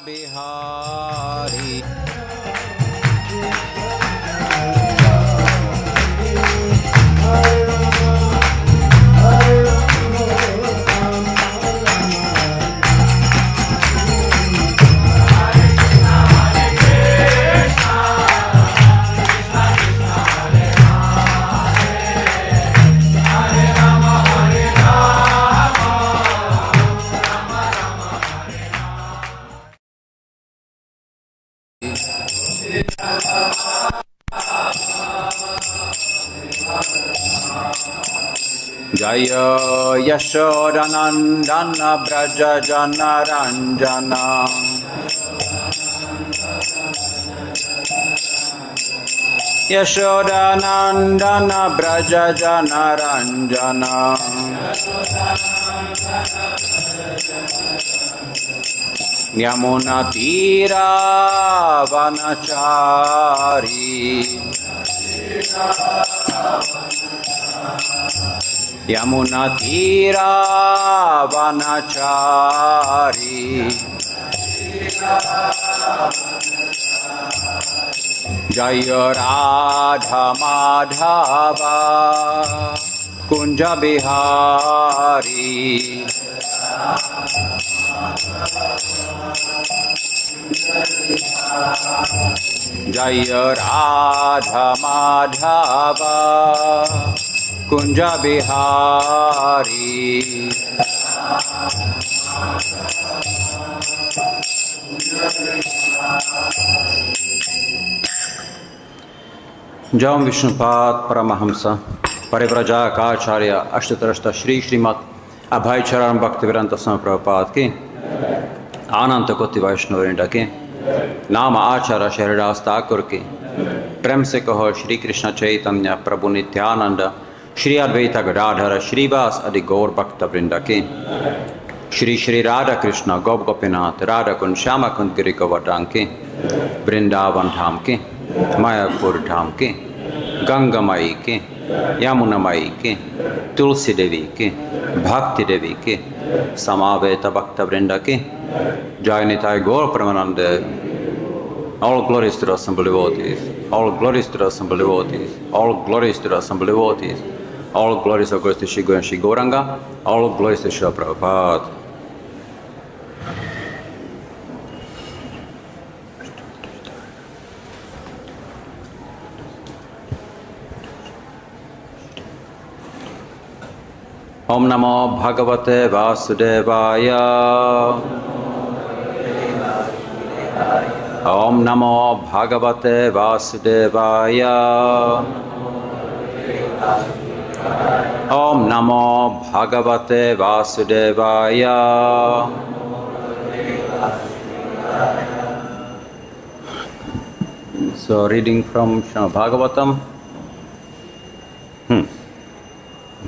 Bihari. Jaya Yashodanandana Braja Jana Ranjana Yashodanandana Braja Jana Ranjana Yamuna Tira Vanachari Yamuna Tira Vanachari Jaya Radha Madhava Kunja Bihari Jaya Radha Madhava Kunja Bihari Jam Vishnupad Paramahamsa Parivrajaka Acharya Ashtatarashta Shri Shrimad Abhay Charan Bhaktivedanta Swami Prabhupada ki Ananta Koti Vaishnavinda ki Nama Acharya Shahridas Thakur ki प्रेम से कहो श्री कृष्ण चैतन्य प्रभु नित्यानंद श्री अद्वैत गदाधर श्रीवास आदि गौर भक्त वृंद की श्री श्री राधा कृष्ण गौप गोपीनाथ राधा कुंड श्यामा कुंद गिरि गोवर्धन की वृंदावन धाम की मायापुर धाम की गंगा माई की यमुना माई की तुलसी देवी की भक्ति देवी की समावेत भक्त वृंद की जय निताय गौर परमानंद. All glories to the assembled devotees. All glories to the assembled devotees. All glories to the assembled devotees. All glories of course to Shri Guru and Shri Gauranga. All glories to Shri Prabhupada. Om Namo Bhagavate Vasudevaya. Om Namo Bhagavate Vasudevaya. Om Namo Bhagavate Vasudevaya. So reading from Shrimad Bhagavatam.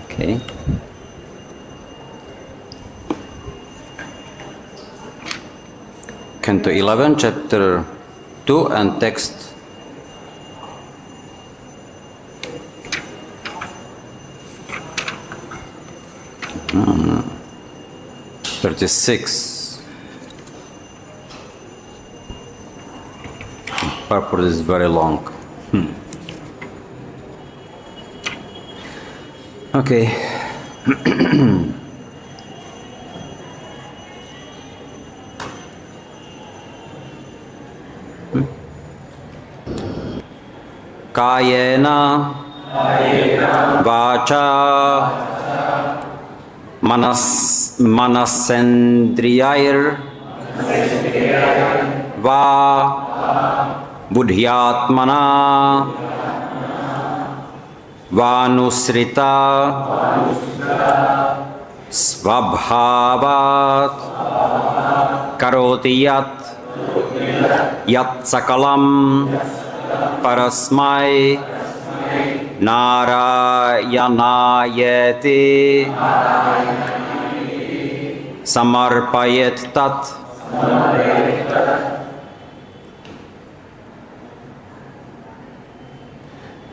Okay. Canto 11, chapter 2 and text 36. Purport is very long. Okay. Kayena vacha manasendriyair va buddhyatmana vanusrita svabhavat karoti yat sakalam Parasmai Narayanayeti Samarpayet Tat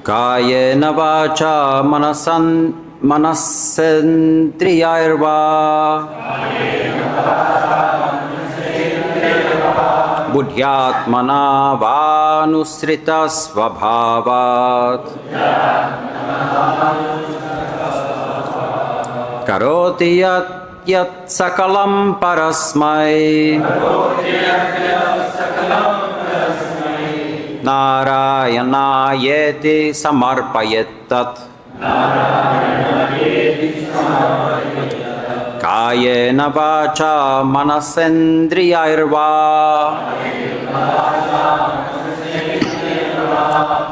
Kayena vacha manasendriyairva buddhyatmana vanusrita svabhavat karoti yat sakalam parasmai narayana-yeti samarpayettat kayena vacha manasendriyairva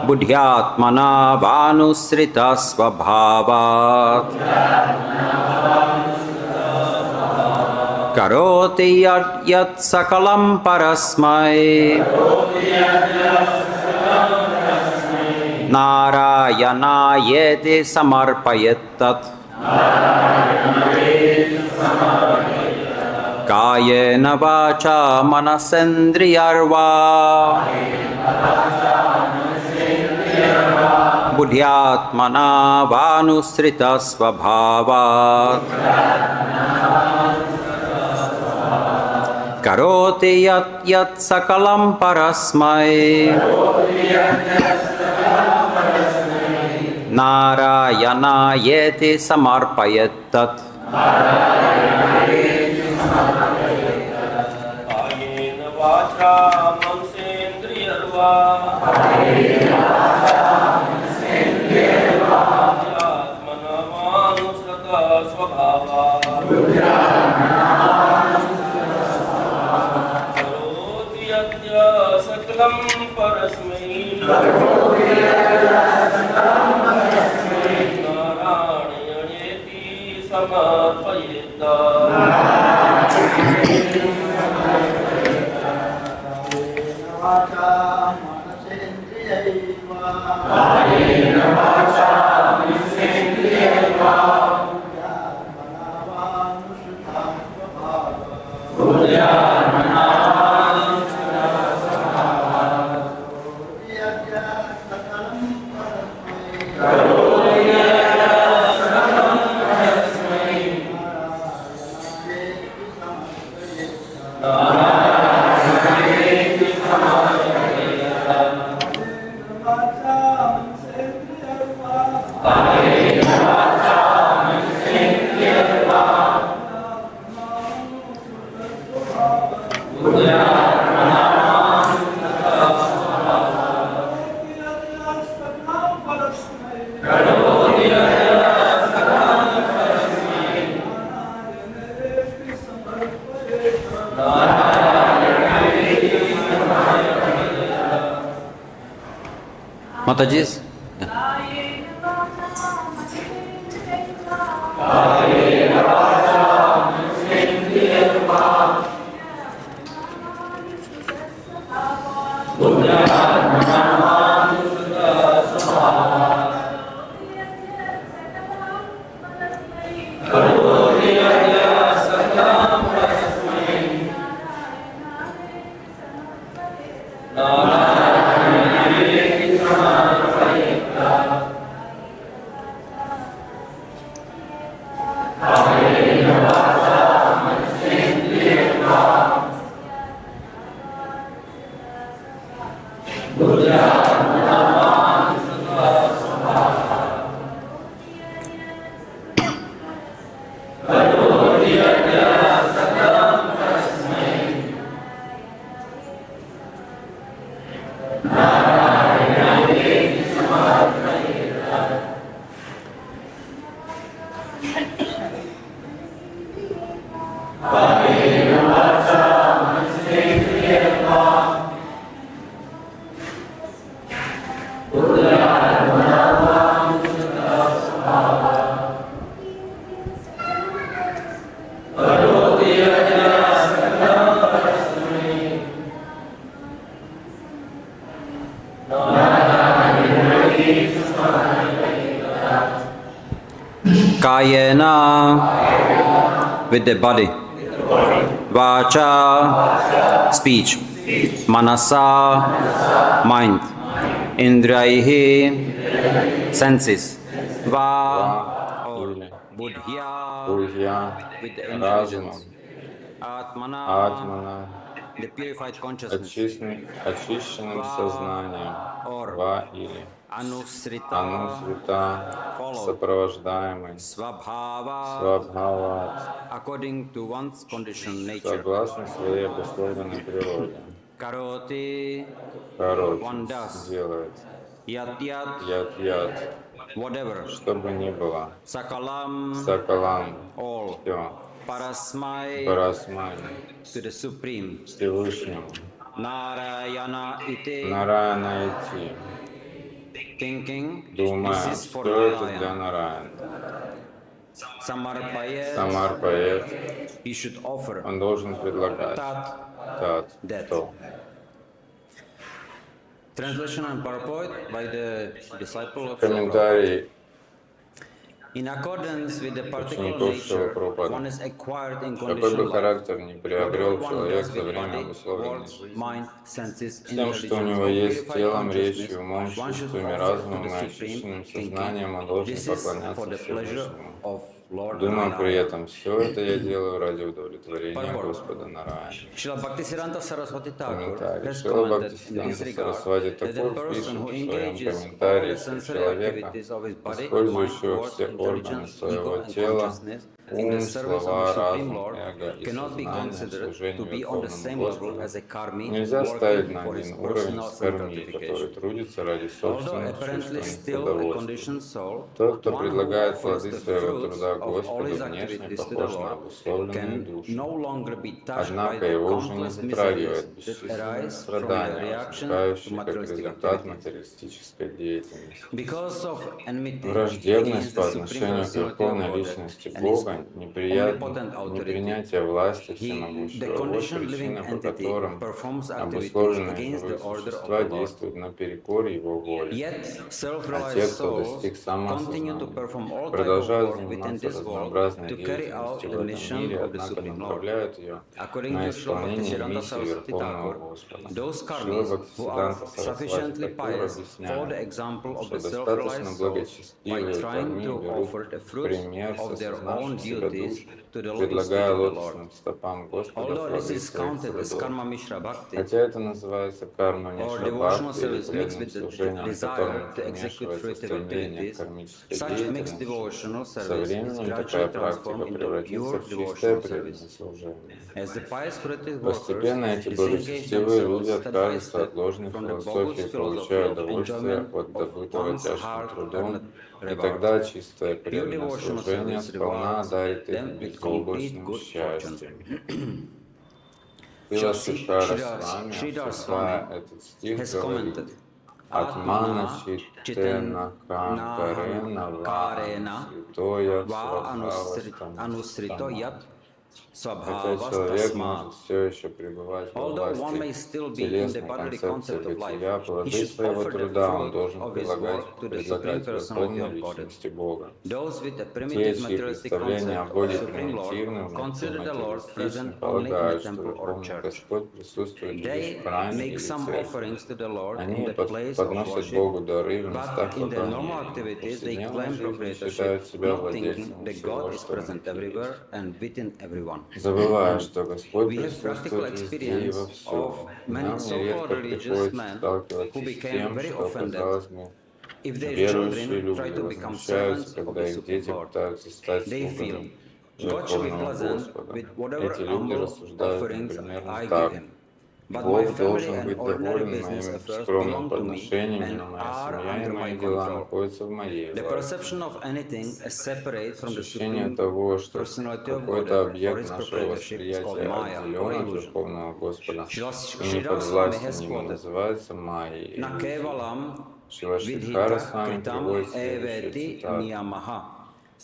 buddhyatmana vanusrita svabhavat karoti yat sakalam parasmai narayana-yeti samarpayettat kayena vacha manasendriyarva buddhyatmana vanusrita svabhavat karoti yat sakalam parasmai narayana-yeti samarpayettat kayena vacha manasendriyarva buddhyatmana vanusrita svabhavat karoti yat sakalam parasmai narayana-yeti Mataji's? Kayena, with the body. Vacha, speech. Manasa, mind. Indraihi, senses. Va, buddhya, Buddhya, with the разумом, intelligence. Atmana, Атмана, the purified consciousness, очищенным сознанием, ва или анусрита, сопровождаемый, свабхават, according to one's conditioned nature. согласно своей обусловленной природе. Karoti, one does. Делает. Yat, Яд, whatever. что бы ни было. Sakalam, all. Все. Parasmai, to the Supreme. Всевышнему. Narayana iti, thinking, думая, this is for что это для Narayana. Нараяна. Samarpayat, he should offer. Он должен предлагать. Тат, то. Translation and purport by the disciple of Комментарий in accordance with the particular nature one is acquired in какой бы conditional life. характер не приобрел Whatever one человек does за with время body, обусловленной words, жизни, mind, senses, с тем, что у него intelligence, есть purified телом, consciousness, речью, умом, one should чувствами, offer to разумом и the очищенным Supreme сознанием, он thinking, должен this is for поклоняться the pleasure Всевышнему. of Lord Думаю при Narayana. этом, все это я делаю ради удовлетворения Purport. Господа Нараяна. Srila Bhaktisiddhanta Saraswati Thakur Комментарий. has Шрила commented in Бхактисиддханта this regard Сарасвати that a Такур person пишет who в своем engages all комментарии, the что sensory человека, activities of his body, mind, использующего words, все органы intelligence, своего ego and тела, consciousness in the ум, service of слова, the Supreme разум, Lord эго и cannot be сознание в considered to служении be on the same Верховному level as a Господу karmi нельзя ставить working на for his один уровень personal с карми, который sanctification. трудится ради Although собственных apparently чувственных still a удовольствий. conditioned soul, Тот, кто one who предлагает offers плоды the своего fruits труда of all Господу, his внешне activities to the похож на Lord обусловленную can душу. no longer be touched by Однако the его уже не countless затрагивает miseries that бесчисленные arise from the страдания, reaction to возникающие как materialistic результат activities. материалистической деятельности. Because of enmity Враждебность against по the Supreme отношению к Personality of Верховной Godhead Личности and His Бога, omnipotent authority, непринятие власти the всемогущего, вот conditioned living причина, по entity которым performs activities обусловленные against живые the order of существа the Lord. действуют наперекор Его воле. Yet, А те, self-realized кто souls достиг continue to самоосознания, perform all type of продолжают work within заниматься this world разнообразной to carry out деятельностью в the этом mission мире, of the однако Supreme Lord. направляют ее According на to Srila исполнение Bhaktisiddhanta миссии Saraswati Верховного Thakur, Господа. those Шрила karmis who are Бхактисиддханта Сарасвати sufficiently Такур pious follow объясняет, the example of что the достаточно self-realized souls by благочестивые trying карми to берут offer the fruits пример of their own осознавших себя duties душ, to the lotus feet предлагая of the Lord. лотосным стопам Господа Although this плоды is своих counted as трудов. karma mishra bhakti, Хотя это называется карма or мишра devotional бхакти или service mixed преданным with the служением, в desire котором to execute примешивается fruitive стремление к activities, кармической such mixed деятельности, devotional со service is временем такая gradually практика transformed into превратится pure в чистое devotional преданное service. служение. As the pious spirited Постепенно workers эти disengage благочестивые люди themselves step by отказываются step от ложной from the философии bogus и philosophy получают of удовольствие enjoyment от of добытого one's тяжким трудом, hard-earned и reward. тогда чистое Pure преданное devotional служение service сполна rewards одарит их them with complete безоблачным good счастьем. fortune. Шрила Шишара Sridhar Свами, Swami обсуждая этот стих, has говорит: commented, Атмана Atmana читена канкарена Karena святоя va свабхава anusrito yat Хотя swabhava человек tasma. может все еще пребывать во Although one may власти still be in the телесной bodily концепции concept of life, бытия, he плоды should своего offer the труда он fruit должен of his предлагать work to the Supreme Верховной Personality of Godhead. Личности Бога. Those with a Те, primitive чьи materialistic представления о concept of Боге the Supreme Lord примитивны, consider the Lord present материалистичны, only in the полагают, что temple or Верховный church. Господь присутствует лишь They в храме make или some церкви. offerings to the Lord in Они the place of подносят Богу worship, дары в but местах in their normal поклонения. В activities they повседневной claim жизни proprietorship, считают себя not владельцами thinking that всего, God is что у них present есть. everywhere and within everyone. Забывая, что Господь We have practical присутствует везде и experience во всем. of many Нам so-called нередко religious приходится men сталкиваться who с became тем, very что, offended казалось бы, if their верующие children люди try to become возмущаются, servants of когда the их Supreme дети Lord. пытаются стать They feel слугами God should be Верховного pleasant Господа. with whatever Эти люди humble рассуждают offerings примерно I give так: him. But my Бог family должен and быть ordinary доволен business моими affairs скромными belong to me подношениями, and но моя are семья и under my мои дела control. находятся в моей The власти. perception of anything as separate from the Ощущение Supreme того, что Personality of какой-то Godhead or объект His нашего proprietorship is called восприятия Maya or отделен от illusion. Верховного Господа и не Sridhar Swami has подвластен ему, quoted, называется майей. Na kevalam Шрила Шидхара с vidhita вами kritam приводит следующий eveti цитат: niyamaha.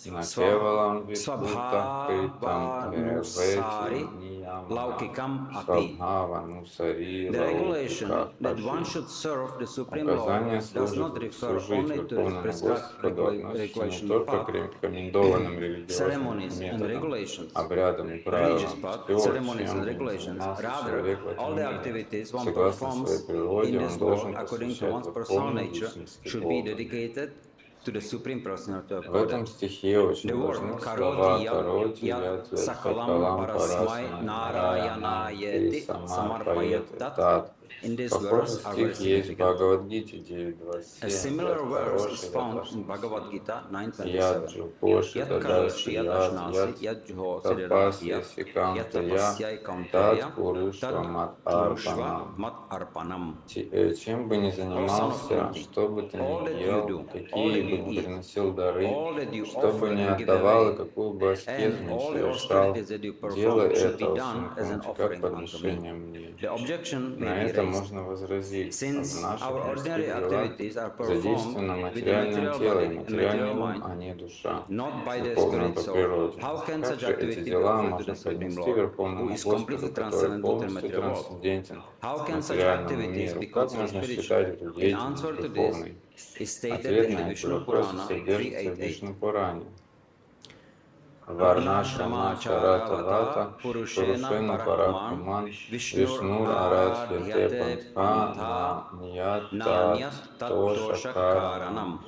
На кевалам видхута критам Swabhavanusari эвети нияма laukikam api. свабхаванусари The regulation лаукика that one паши. should serve the Supreme Указание Lord does not refer служить only to the Верховному prescribed Господу относится не regulation только path, к рекомендованным религиозным ceremonies and методам, regulations, обрядам и religious правилам, path, всего, ceremonies чем and regulations. занимался Rather, человек в all этом the мире. activities one Согласно своей performs природе, in он this должен world according to посвящать one's personal Верховной nature Личности should be Бога. dedicated to the Supreme Personality of В этом Godhead. стихе очень The word важны karoti слова yat «кароти yat ят sakalam сакалам parasmai парасмай narayana нараянам ты yeti самарпает samarpayat tat. тат». In this Похожий verse are very стих есть в significant. Бхагавадгите A 9.27. similar «Яд verse is кароши found in Bhagavad дадашнси, Gita яд 9.27. джукоши Yat дадаси karoshi yat яд, ashnasi яд yat juhosi тапаси dadati yat сиканта я, tapasyai тат kaunteya пурушва tad мат purushva арпанам». mat arpanam. Чем бы ни O son of занимался, Kunti, что бы ты all ни that you ел, do, all какие that бы you ни eat, приносил дары, all that you что бы offer ни and give отдавал и away, какую бы аскезу and ни all the совершал, austerities that you делай perform should be это, done as an Усинкунти, как offering unto me. подношение мне. The objection may На be это raised. можно возразить. В Since наших our ordinary мирских делах activities are задействовано performed with the материальное material тело и body and материальный material ум, mind, а не душа, not by the духовная spirit по soul, природе. how can Как such же эти activity be дела offered to можно the Supreme поднести Lord, who Верховному is Господу, completely который transcendental to the полностью material world? трансцендентен How к can such материальному activities миру? be Как considered можно spiritual? считать эту In деятельность answer to this духовной? is stated Ответ in the на эти Vishnu вопросы Purana содержится в 3.8. Вишну Пуране. Varna Варнашрама Shrama Чарата Charavata Вата Purushena Пурушена Parakuman Паракаман Vishnur Вишнур Арадхьяте Aradhyate Пантха Pantha Наньята Nanyat Тоша Tattosha Каранам. Karanam.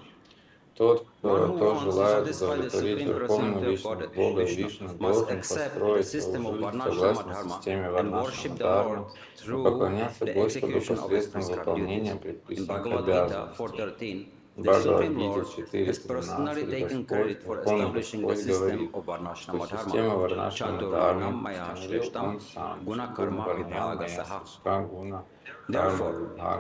Тот, One who кто wants to желает satisfy the удовлетворить Supreme Верховную Personality of Личность Godhead, Бога Vishnu, Вишну, must должен accept the построить свою system of жизнь Varnashrama согласно Dharma системе and worship Варнашрама the Lord Дharма и through поклоняться the Господу execution of His посредством prescribed duties. выполнения In предписанных Bhagavad Gita обязанностей. 4.13, В the Supreme Бхагавад-гите Lord has personally 4.13 taken Господь, credit for Верховный establishing the Господь system говорит, of что Varnashrama Dharma. систему Варнашрама Chaturvarnam Дхармы Maya установил Shreshtam Он Сам, Guna Чатур Karma Варням Vibhaga Мая Saha. Сришка Гуна Карма Therefore,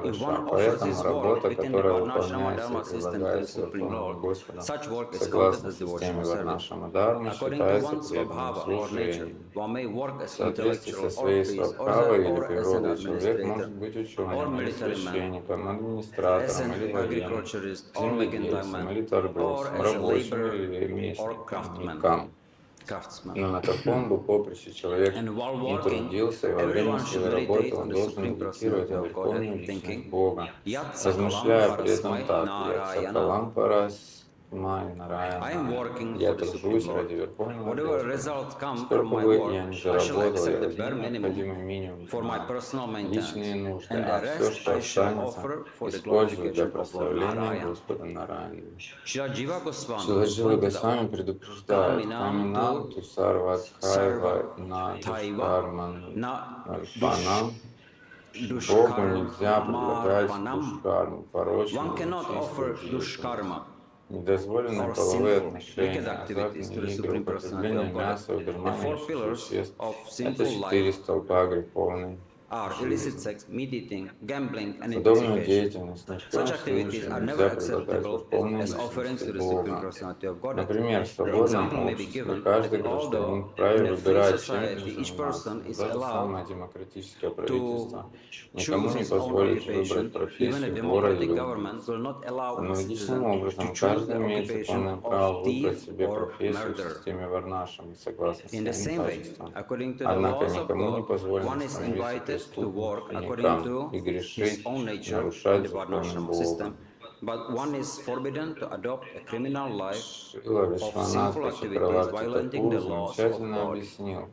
if one Вибхагаша. offers Поэтому his work работа, within the которая Varnashrama выполняется и Dharma system to the предлагается Supreme Верховным Lord, Господом such work is counted согласно as системе devotional service. Варнашрама Дхармы, According to считается one's преданным svabhava or nature, служением. one may work В as соответствии со intellectual or своей priest свабхавой или or as an природой человек administrator может быть or ученым, или military man, священником, as администратором, или an военным, agriculturist or земледельцем, mercantile или man or торговцем, as a рабочим laborer или or ремесленником, craftsman. никам. Но на каком бы поприще человек And while не working, трудился, и во время everyone should своей работы meditate on он the должен Supreme медитировать Personality на of Godhead, Верховную Личность thinking, Бога, Yat Sakalam размышляя при этом Parasmai так: «Ят Narayana. Сакалам Парасмай I am Нараяна». working Я for the Supreme тружусь Lord. ради Верховного Whatever Господа. results come from Сколько my бы work, я ни I shall заработал, я accept the возьму bare необходимый minimum минимум for my на personal личные maintenance, нужды, and а the все, rest что I shall останется, offer for the использую для glorification of Lord прославления Narayana. Господа Нараяна. Shila Jiva Goswami has Шиладжива pointed Госвами out, предупреждает: «Каминам ту сарвадхайва на Sarva душкарман na наршпанам». Богу нельзя предлагать Dushkarmarpanam. душкарму, порочную, One cannot offer нечистую деятельность. Dushkarma Недозволенные or половые sinful, отношения, wicked activities to the азартные игры, Supreme Personality употребление of Godhead. мяса, The удурманивание four pillars веществ of — это sinful 4 life столпа греховной are illicit sex, meat eating, gambling, and Подобную intoxication. деятельность ни в коем Such activities случае are нельзя never предлагать acceptable Верховной as offerings Личности to the Supreme Бога. Personality of Godhead. Например, в The свободном example may be обществе given каждый that although гражданин вправе in a free выбирать, чем society же each заниматься, person но is даже самое allowed демократическое to правительство choose никому не his own позволит выбрать occupation, even a профессию в городе democratic или government will not allow a аналогичным citizen to образом, choose каждый the имеет законное occupation право of выбрать thief себе or профессию в murderer. системе Варнашрама согласно In the своим same way, качествам. according to the Однако laws of никому не God, позволено one is становиться invited to work преступником according to и his грешить, own nature in нарушать the законы Varnashrama Бога. system, but one is forbidden to adopt a criminal life Шрила of sinful Вишванатха activities Чакраварти violating Такур the laws of замечательно God. объяснил,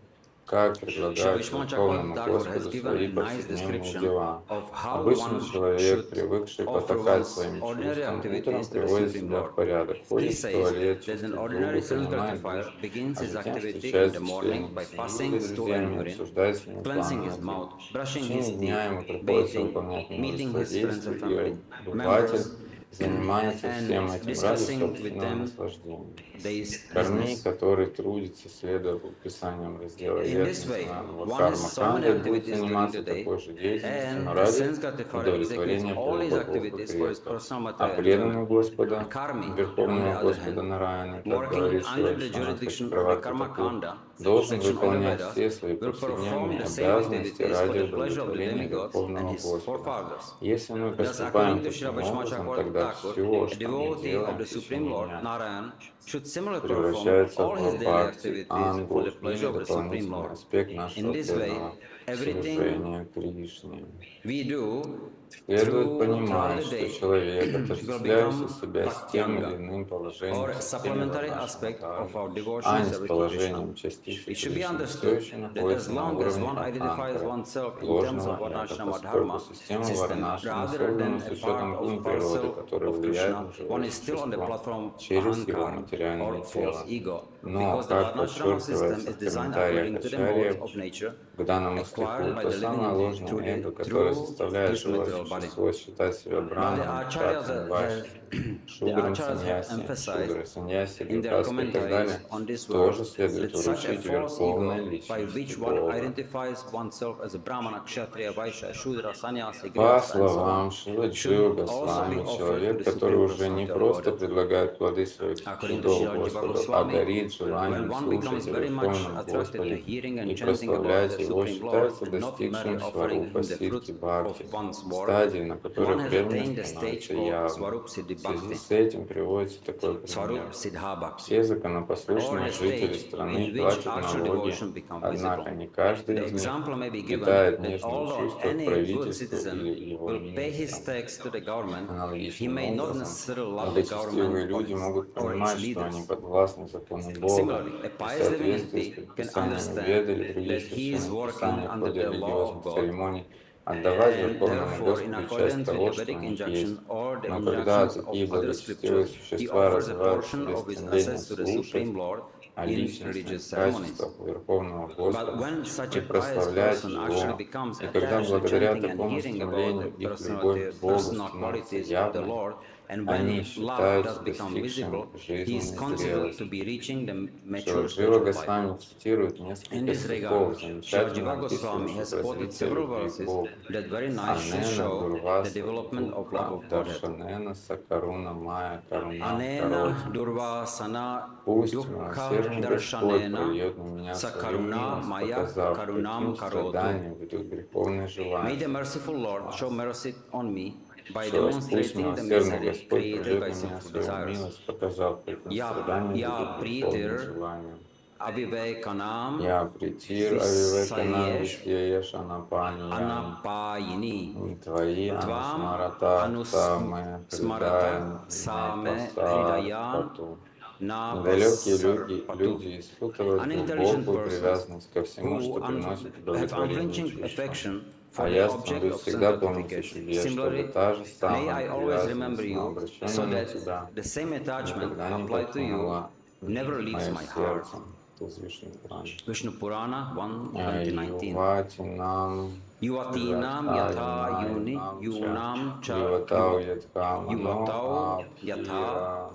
как Shri предлагать Vishnu Верховному Chakravarti Thakur has Господу given свои a nice повседневные description дела. of how Обычный one человек, should привыкший offer потакать one's своим ordinary чувствам, утром activities to the приводит Supreme себя Lord. в порядок, He ходит в says туалет, that an чистит ordinary зубы, sense принимает gratifier душ, begins а his затем activity in встречается the с morning членами by семьи passing или stool and друзьями и urine, обсуждает с ними cleansing планы на his день. mouth, В brushing his течение дня teeth, ему приходится bathing, выполнять meeting множество his friends and действий, и family обыватель members, занимается всем and этим ради discussing with собственного them наслаждения. day's Корней, business. который трудится, следуя предписаниям раздела In this way, Ветхого one has so many Карма-канды, будет activities during заниматься the day, такой же деятельностью, но and the ради sense gratifier executes удовлетворения all his богов и activities for his предков. personal А material преданный enjoyment. Господа, A karmi, on the Верховного other Господа hand, Нараяна, как working говорит under the Шри Вишванатха jurisdiction of the Чакраварти Karma Такур, Kanda должен section of the выполнять Vedas, все свои will perform повседневные the same обязанности activities for ради the pleasure of the удовлетворения demigods and Верховного his Господа. forefathers. Если мы Thus, поступаем according to Srila таким Vishnu образом, Chakravarti тогда Thakur, все, a что мы devotee делаем of the в Supreme течение Lord, дня, Narayan, should similarly perform превращается all his в daily бхакти, activities ангу for the pleasure или of the Supreme дополнительный Lord. аспект In нашего this way, преданного everything служения Кришне. we do Следует понимать, throughout the что day, человек, will отождествляющий become себя с тем или bhakti иным положением or a в системе supplementary варнашрама aspect of дхармы, our devotion а and не с service to Krishna. положением частицы It should be Кришны, все understood еще that as находится на long as уровне one identifies Ардханкара, oneself in terms of ложного эго, Varnashrama поскольку Dharma система system варнашрама rather создана than с a учетом part of гун природы, parcel которая of влияет Krishna, на живое one is still on the существо platform через его Ahankara материальное or false тело. ego, Но, because the как Varnashrama подчеркивается system is в designed комментариях according to the modes Ачарьи of nature к данному acquired стиху, by то the living самое entity ложное эго, которое through заставляет his живое material body. существо считать себя Now the браманом, acharyas кшатрием, вайшьем, the шудром, acharyas have саньяси, emphasized шудрой, саньяси, in their грехастхой и так commentaries далее, on this тоже verse следует that such a вручить false верховной ego by личности which one Бога. identifies oneself as a Brahmana, Kshatriya, Vaishya, Shudra, Sannyasi, По Grihastha and so словам on Шрила should Джива also be Госвами, offered to человек, the который Supreme уже не Personality of просто Godhead. предлагает плоды своих According to трудов Srila Jiva Господу, а Goswami, горит when желанием one becomes слушать о very much Верховном attracted to Господе hearing и and chanting about прославлять the Его, Supreme Lord считается and not merely достигшим offering сварупа him the fruits ситхи of бхакти, one's work, стадии, на one которой has преданность attained a stage становится called явной. Swarup Siddhi В связи Bhakti, с этим приводится такой пример. Swarup Siddha Bhakti, Все or законопослушные the жители stage страны in which платят actual налоги, devotion becomes однако visible. не каждый The из них example may be given питает that нежные although чувства к any good правительству citizen или его will pay his министрам. tax to the government, he Аналогичным may not образом, necessarily love the благочестивые government люди могут or its понимать, что они leaders. подвластны закону Бога Similarly, a и в pious living соответствии с entity can предписаниями understand Веды и других that he is священных working писаний в under ходе the law of религиозных God, церемоний отдавать and Верховному therefore, in Господу часть accordance with того, the что у Vedic них есть. injunction or the Но когда injunctions of такие other благочестивые scriptures, he существа offers a развивают в portion себе of his стремление assets to the слушать Supreme Lord о in личностных religious ceremonies. качествах Верховного But Господа when such и a pious прославлять person actually Его, becomes и когда attached to благодаря chanting and такому hearing about the стремлению их любовь к Богу personal становится qualities of the явной, Lord, and они when love does считаются become достигшими visible, he жизненной is considered to зрелости. be reaching the Шрила mature stage Джива of life. Госвами цитирует In несколько this стихов, regard, Srila замечательно Jiva Goswami описывающих has quoted развитие several любви к verses Богу. that very nicely Анена show the Дурваса development of love of Godhead. Даршанена Сакаруна Майя Каруна Анена Кароти. Дурвасана Пусть Дукха милосердный Господь Даршанена прольет на меня свою Сакаруна милость, Мая показав, Карунам каким Кароту. страданиям ведут греховные May желания. the merciful Lord show mercy on me by Еще раз, пусть demonstrating the милосердный misery Господь created прольет by на меня sinful свою desires. милость, показав, каким Я страданиям ведут греховные Притир желания. Авивеканам Я Притир Авивекана Висаеш Висьееш Анапани Анапаяни Твои Твам Анусмарата Саме Смарата Хридаем Саме Пасар Хридаян Пату. На Недалекие Пасар люди испытывают Unintelligent глубокую persons привязанность ко всему, who что приносит have удовлетворение unflinching чувствам. affection А for the я object становлюсь of всегда помнить о sanctification. тебе, чтобы Similarly, та же may самая I always remember привязанность, но you, so обращенная на that тебя, the same attachment никогда не applied to you покинула never leaves мое my heart. сердце. Это из Вишну Пурана. Vishnu Purana 1:20-19. Юватинам Yuvatinam yatha yunam cha Юватау ятха Yuvatau yatha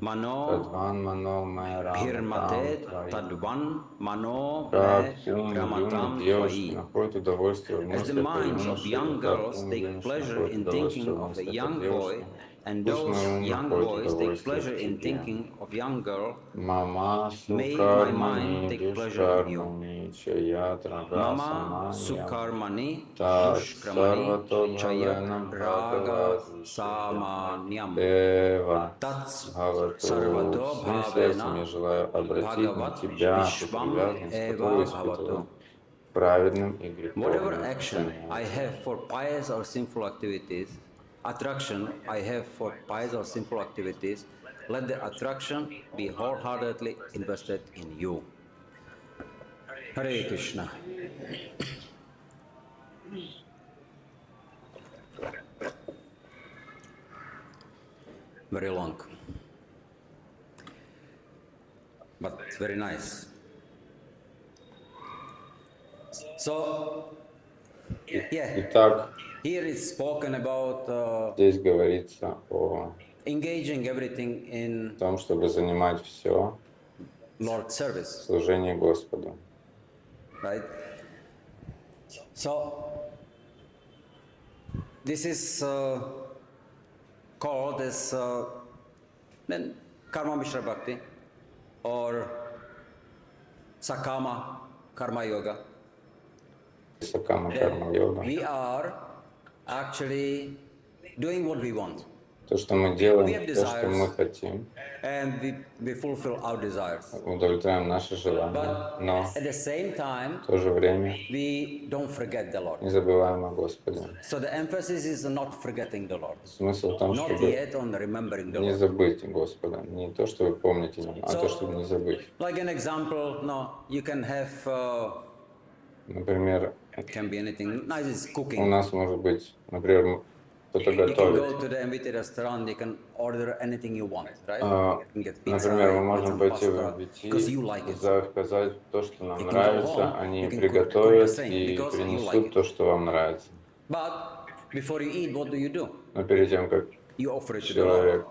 Mano Тадван Мано Майра Bhirmate Tadvan Mano Как Me ум юных Gramatam девушек Тваи. находит удовольствие в As the мыслях о minds of юноше, young и как girls ум take юноши pleasure находит in удовольствие thinking в of a мыслях о young девушке, boy, and пусть those мой ум young находит boys take удовольствие pleasure в in тебе. thinking of young girl, Мама may my mind Сукармани take pleasure in you. Душкармани Чая Трага Mama Саманья Sukharmani Тат Dushkramani Chayat Сарватодхавена Raga Бхагавати Samanyam Дева Tats Бхагавату. Sarvato Всем сердцем я Bhavena желаю обратить на Bhagavat тебя ту Vishvam привязанность, Eva которую Bhavatu. испытываю к праведным и Whatever греховным action I занятиям. have for pious or sinful activities, attraction I have for pious or sinful activities, let the attraction be wholeheartedly invested in you. Hare Krishna. Very long, but very nice. So, yeah, Итак, here it's spoken about здесь говорится о engaging everything in том, чтобы занимать все Lord's service, служение Господу. right? So, this is called as then Karma Mishra Bhakti or Sakama Karma Yoga. Сакама Карма Йога. We are actually doing what we want. То, что мы делаем, то, что мы хотим, and we fulfill our desires. удовлетворяем наши желания, но At the same time, в то же время we don't forget the Lord. не забываем о Господе. So the emphasis is not forgetting the Lord, Смысл в том, not чтобы yet on remembering the не Lord. забыть Господа. Не то, что вы помните, а то, чтобы не забыть. Like an example, no, you can have, Например, it can be anything. Nice is у cooking. нас может быть, например, кто-то You can готовит. go to the MVT restaurant, you can order anything you want, right? А, You can get pizza, Например, мы get можем some пойти в pasta, MVT, because you like it. заказать то, что нам You can go нравится, home, они you can cook приготовят the same, и because you like принесут it. то, что вам нравится. But before you eat, what do? Но перед тем, как You offer it to the человек Lord.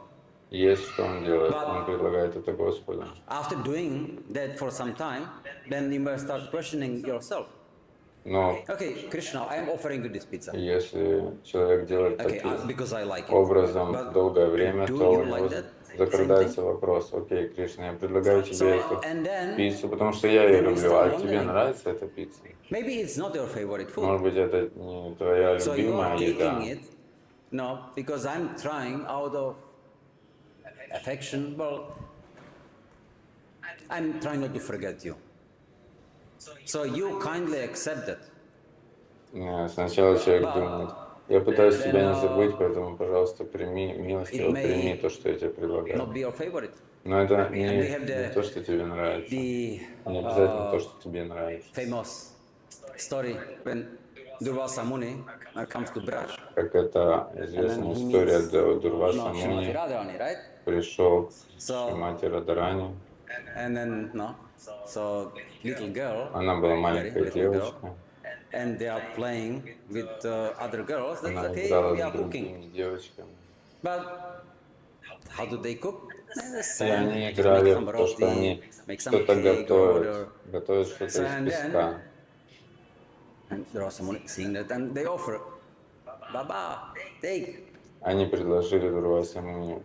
ест, что он делает? But Он предлагает это Господу. after doing that for some time, then you must start questioning yourself. Но Okay, Krishna, I am offering you this pizza. если человек делает Okay, таким because I like it. образом But долгое время, do то you у него like that? закрадается вопрос: окей, Кришна, я предлагаю тебе эту And then пиццу, потому что я ее we люблю, start а тебе wondering, нравится эта пицца? maybe it's not your favorite food. Может быть, это не твоя So you любимая are еда. taking it, no, because I'm trying out of affection. Well, I'm trying not to forget you. So you kindly accept that. Сначала человек думает: я пытаюсь тебя не then, забыть, поэтому, пожалуйста, прими, милостиво it may прими то, что я тебе Not предлагаю. be your favorite. Но это And we не have то, что тебе нравится. the Не обязательно то, что тебе нравится. famous story when Durvasa Muni comes to Braj. Как это And известная then he история meets Дурваса Srimati Муни Radharani, right? пришел к So- Шримати Радарани. And then, so little girl, Она была маленькая little girl, девочка. and they are playing with other girls. That, Она okay, играла we are с cooking. другими девочками. But how do they cook? The И same. они Just играли make some в то, что roti, они make some что-то cake or готовят. whatever. Готовят что-то So, из and then- песка. And Durvasa Muni seeing that, and they offer, Baba, take. Они предложили Дурвасе Муни: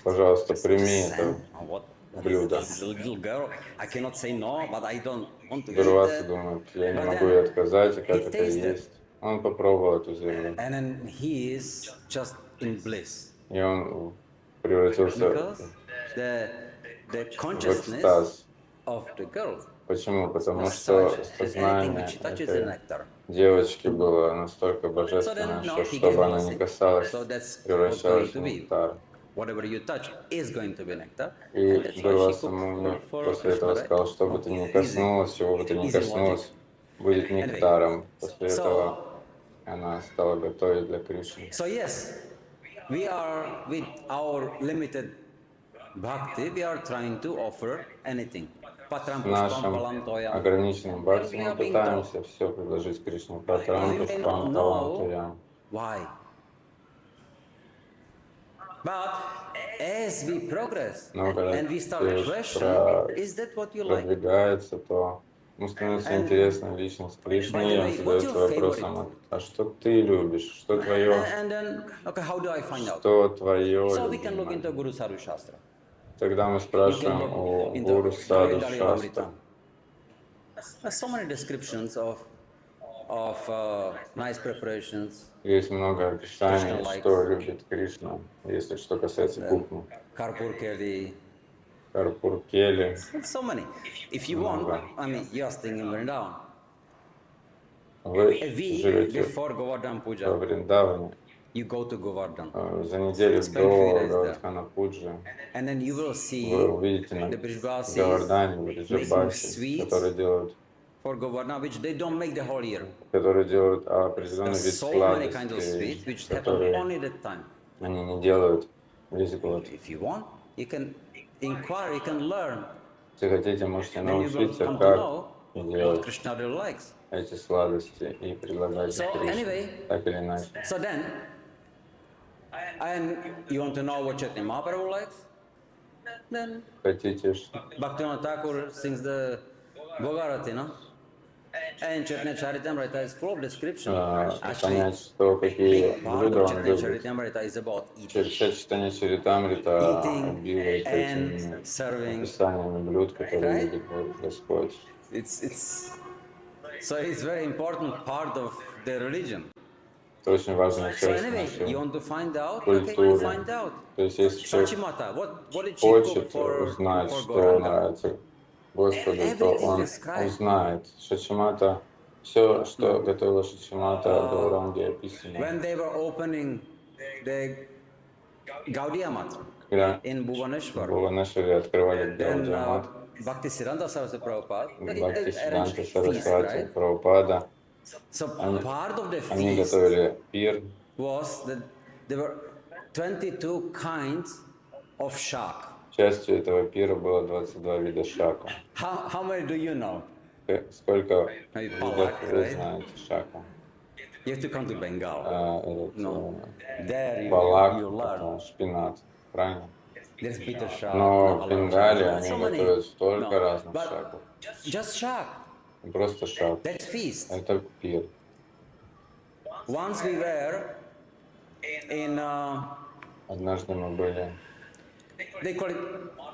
пожалуйста, прими это What? блюдо. This little girl, I cannot say no, but I don't want to eat Дурваса that. думает: я не But могу then ей отказать, и как he это tasted. есть. Он попробовал эту землю, And then he is just in bliss. и он превратился Because the в consciousness экстаз. of the girl Почему? Потому was что such that anything сознание which touches the этой nectar. девочки было настолько So божественное, then, что he что gave бы она blessing. ни касалась, So that's what's превращалась going to в be. нектар. Whatever you touch is going to be nectar. И And that's why she Дурваса cooked Муни for после Krishna, этого right? сказал: что бы ты ни коснулась, чего бы ты ни Easy коснулась, будет нектаром. После этого она стала готовить для Кришны. So yes, we are with our limited bhakti, we are trying to offer anything. Patram С pushpam нашим phalam toyam. ограниченным бхакти We мы are being пытаемся все предложить Кришне. But Патрам, we may пушпам, not талам, know туям. why. But as we progress Но когда and we start человек questioning, is that what you like? продвигается, то ему становится интересна личность Кришны, by the и он way, what's задается your вопросом: favorite а что ты любишь, что твое, And then, okay, how do I find out? что твое So we can look любимое? into Guru Saru Shastra. Тогда мы You can спрашиваем look у into Гуру Саду Dali Шастра. Amrita. There's so many descriptions of nice preparations, Есть много описаний, Krishna likes. что любит Кришна, если что касается кухни. Karpur Keli, Карпур Кели. so many. If you want, I mean, you are staying in Vrindavan. Вы A week живете before Govardhan во Puja, Вриндаване. you go to Govardhan. За неделю Spend до 3 days there. Гавардхана Пуджи And then you will see вы увидите на the Brijvasis Гавардане making Бриджабаси, sweets которые делают for Govardhan, which they don't make the whole year. определенный There's вид so many kinds of сладостей, sweets which happen которые only that time. они не делают весь год. If you want, you can inquire, you can learn. Если хотите, можете Then you will научиться, come to как know what делать Krishna really likes. эти сладости и предлагать So, Кришне, anyway, так или иначе. So then, and you want to know what Chaitanya Mahaprabhu likes? Then Хотите, Bhaktivinoda Thakur sings the Bhogarati, no? And Chaitanya Charitamrita is full of description. Actually, понять, что какие big part блюда of он Chaitanya любит. Charitamrita is about eating, Через чтение Чаритамрита eating обилует этими and serving. описаниями блюд, которые Right? любит Господь. So it's very important part of their religion. Это очень важная So часть anyway, нашей you want to find out? Okay, you культуры. find out. То есть, если человек Shachimata, what did she cook хочет for узнать, что Gauranga? нравится Господу, то Everything он described. узнает. Шачимата, все, что готовила Шачимата Гауранге, описано. When they were opening the Gaudiya Mat Когда in в Bhuvaneshwar, Бхуванешваре открывали then Гаудия Мат, Bhakti Siddhanta Saraswati Prabhupada, they Бхакти arranged Сиданта feast, Сарасвати right? Прабхупада, So part of the они feast готовили пир. was that there were 22 kinds of shark. Частью этого пира было 22 вида шака. How many do you know? Сколько Maybe видов Palak, вы right? знаете шака? You have to come to Bengal. No. Этот There you балак, learn. потом шпинат, правильно? There's bitter shark. Но в alarm Бенгале shark. они So many. готовят столько No, разных but шаков. just shark. Просто шак. That's feast. Это пир. Once we were in, Однажды мы были, they call it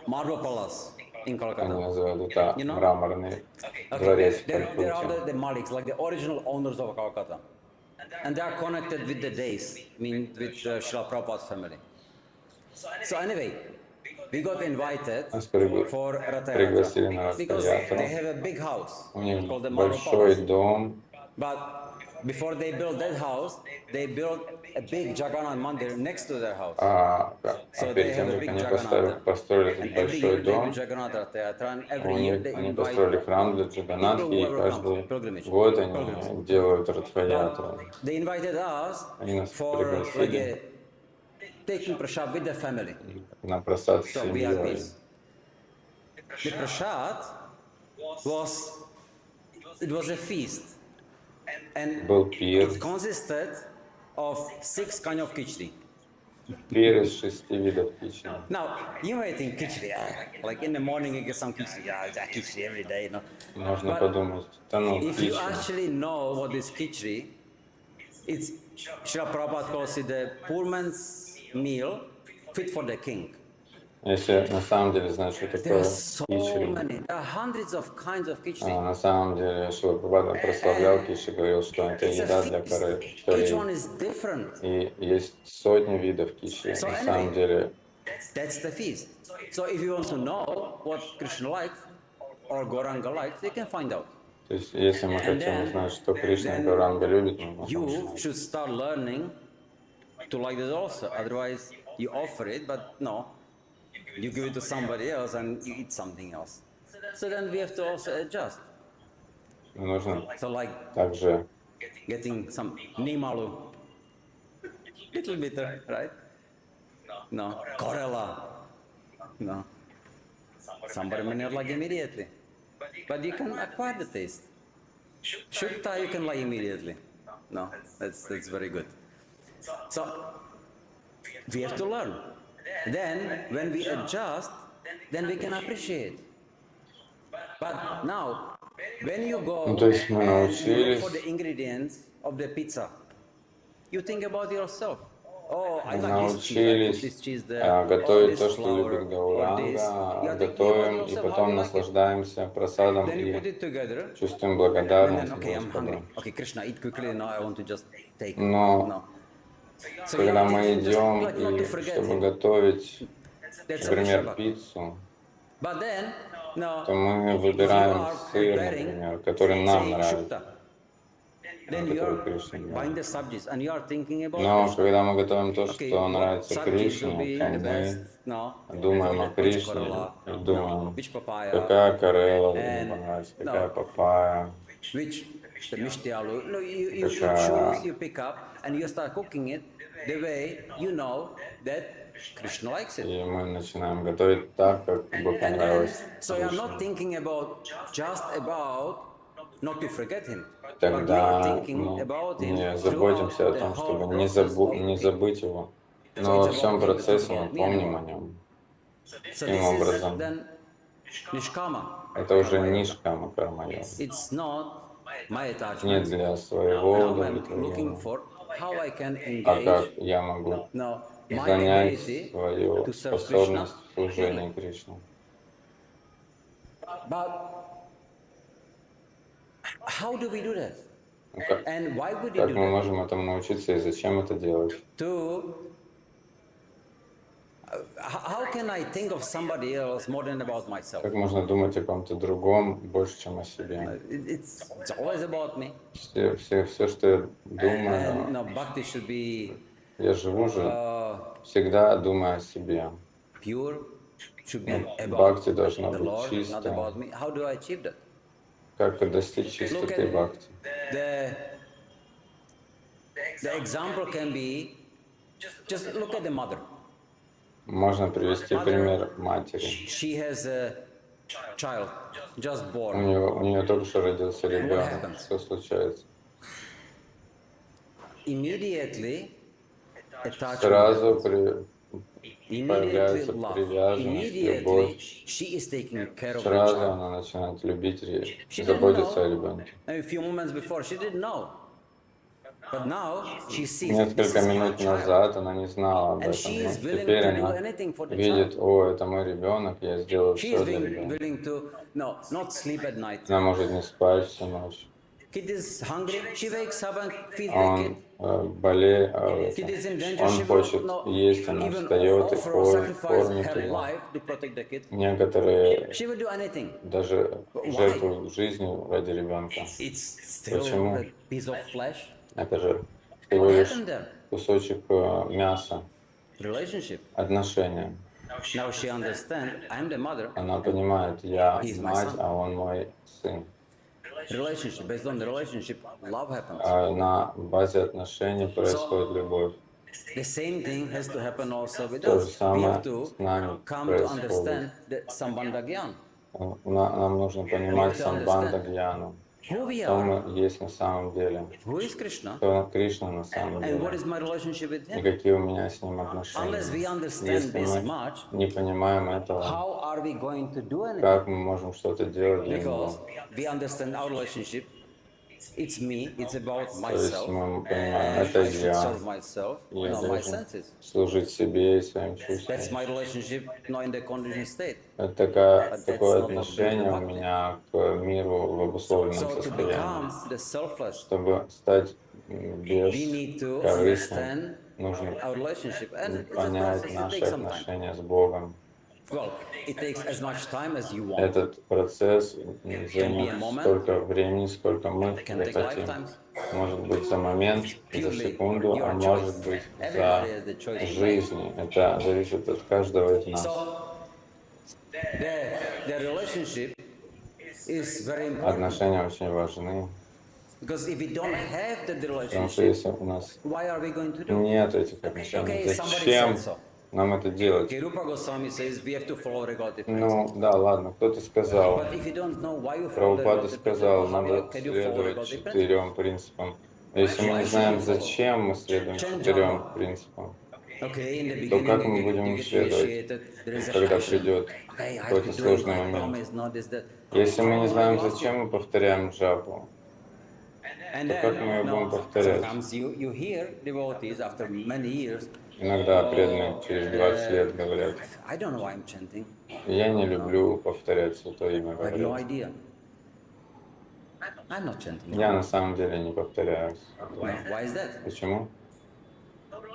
Marble Palace in они Kolkata. называют это You know? мраморный Okay. дворец в There are Калькутте. the Maliks, like the original owners of Kolkata. And they are connected with the days, I mean with Srila Prabhupada's family. So anyway, we got invited Нас for Ratha пригласили на Yatra because Ратха-ятру. they have a big house У них called the Marble большой Palace. дом. But before they built that house, they built a big Jagannath mandir next to their house. А So they перед have тем, a как big они Jagannath. построили And этот every year большой they do дом, Jagannath Ratha Yatra, and у every year них they они invite построили храм для people Джаганатхи, и whoever comes, каждый pilgrimage. год Pilgrims. они делают Ратха-ятру. But they invited us Они нас for like пригласили a taking prasad with the family. на просад с So семьей. VIPs. The prasad was a feast, and Был пир, it consisted of 6 kind of khichdi. пир из 6 видов пищи. Now you may think khichdi, like in the morning you get some khichdi, khichdi every day, you know. Можно But подумать, да ну, if you пища. actually know what is khichdi, it's Srila Prabhupada calls it the poor man's meal fit for the king. Если на самом деле знать, что There такое are so кичри, many, there are hundreds of kinds of khichdi. на самом деле Шрила Прабхупада прославлял кичри, говорил, что это It's еда a для feast. Each one королей. is different. И есть сотни видов кичри. So На anyway, самом деле, that's the feast. So if you want to know what Krishna likes or Gauranga likes, you can find out. то есть, если мы хотим then- узнать, что Кришна и then Гауранга любят, мы можем You узнать. should start learning to like this also. Otherwise, you offer it, but no, you give it to somebody else and you eat something else. So then we have to also adjust. Нужно So like также getting some nimalu, little bitter, right? No, Corella, no. Somebody may not like immediately, but you can acquire the taste. Shukta you can like immediately. No, that's very good. So we have to learn. Then when we adjust, then we can appreciate. But now, when you go Ну, то есть мы and you look научились- for the ingredients of the pizza, you think about yourself. Oh, I мы like this cheese. I put научились this cheese there. Oh, готовить this то, что flour, любит or this. Гауранга, You are thinking about готовим и yourself, how потом you like it. наслаждаемся просадом Then you put и it together. чувствуем And благодарность then, okay, I'm hungry. Господу. Okay, Krishna, eat quickly. Now I want to just take. Но No. So you когда are мы thinking just идем, like not to и forget чтобы him. готовить, That's a например, Vishwabhakti. пиццу, But then, no, то мы if you выбираем are сыр, preparing, например, который нам say, нравится. shukta, then you который are Кришне buying the subjects and you are thinking about Но Krishna. когда мы готовим то, Okay, что what нравится subjects will Кришне, be то the мы best? No. думаем о Which Кришне, Kerala? и No. думаем, Which papaya? какая карелла And- мне понравится, no. какая папайя. Which the mishtialu? No, you Какая- choose, you pick up, and you start cooking it the way you know that Krishna likes it. И мы начинаем готовить так, как бы And then, понравилось so you're not Кришне. thinking about just about not to forget him, but you Тогда are thinking мы about him не заботимся о throughout том, the чтобы whole не process of не cooking. забыть его. So Но во it's всем about him, it's процессе not мы about me помним anymore. о нем. So Таким this is образом, then nishkama. это уже karma. нишкама карма-йога. It's not my Не attachment. для своего Now I'm looking удовлетворения, for how I can а как engage я могу now my занять ability свою to serve Krishna. способность в служении Кришне. But how do we do that? Ну, And why would you как do мы that? можем этому научиться и зачем это делать? How can I think of somebody else more than about myself? Как можно думать о ком-то другом больше, чем о себе? It's always about me. Все, что я думаю, And no, bhakti should be я живу же, всегда думая о себе. pure, should be Бхакти about должна the быть Lord, not чистой. about me. How do I achieve that? Как достичь Look чистоты at бхакти? the example can be just look at the mother. Можно привести пример матери. She has a child just У born. нее только что родился ребенок. happens? Что случается? Immediately attachment Сразу happens. Immediately появляется love. привязанность, Immediately любовь. she is taking care of the Сразу child. она начинает любить и She didn't заботиться о know. ребенке. A few moments before she didn't know. But now she sees this Несколько is my минут child. назад она не знала об And этом, she но is willing теперь to do она anything for the видит, child. о, это мой ребенок, я сделаю She все is для ребенка. willing to not sleep at night. Она может не спать всю ночь. Kid is hungry, she wakes up and feeds the Он kid. Kid is in danger, she он will хочет no, есть, она even встает и offer or sacrifice кормит her его. life to protect the kid. Некоторые She will do anything. даже жертвуют жизнью ради ребенка. It's still Почему? a piece of flesh. Это же всего What лишь happened there? кусочек мяса, Relationship. отношения. Now she understands, I'm the mother. Она понимает, я He's my мать, son. а он мой сын. Relationship, based on the relationship, love happens. А на базе отношений происходит любовь. The same thing has to happen also with То же us. We самое have to с нами come to происходит. understand the Sambandha Gyan. Нам нужно понимать We have to самбанда understand гьяну, who we кто are, мы есть на самом деле, who is Krishna, кто Кришна на самом and what деле, is my relationship with и him. какие у меня с ним Unless we отношения. understand Если this мы much, не понимаем этого, how are we going to do anything? как мы можем что-то делать для него? Because we understand our relationship. It's me, it's about То есть myself. мы понимаем, And это I should я, serve myself, я not my должен senses. служить себе и своим That's чувствам. my relationship, not in the conditioned state. Это But такое that's not отношение у Bhakti. меня к миру в обусловленном So to состоянии. become the selfless, Чтобы стать we need to бескорыстным, understand нужно our relationship. And it's a понять process, it наши takes some time. отношения с Богом. Well, it takes as much time as you want. Этот процесс займет moment, столько времени, сколько мы It can take захотим. lifetimes. Может быть за момент, за Purely секунду, а your может choice. быть Everybody за has the choice to make. жизнь. Это зависит от каждого из нас. So the relationship is very important. Отношения очень важны, Because if we don't have the потому что relationship, если у нас why are we going to do? нет этих отношений, Okay, somebody зачем said so. нам это делать? Okay, Rupa Goswami says we have to follow regulative Ну principles. да, ладно, кто-то сказал, But if you don't know why you follow the Прабхупада regulative сказал, principles, how надо can you follow следовать regulative principles? 4 принципам. Если мы не знаем, зачем мы следуем 4 принципам, Okay, in the то beginning как мы you будем get следовать, initiated, there is a когда passion. придет Okay, I have какой-то to do it, сложный I момент? promise, not this, that. Если мы не знаем, Oh, зачем мы повторяем джапу, And то как мы ее then, будем no, повторять? sometimes you hear devotees after many years, Иногда преданные через 20 лет говорят, I don't know why I'm chanting. я не люблю повторять святое имя, I have no говорят. idea. I'm not chanting. Я на самом деле не повторяю. No, why is that? Почему?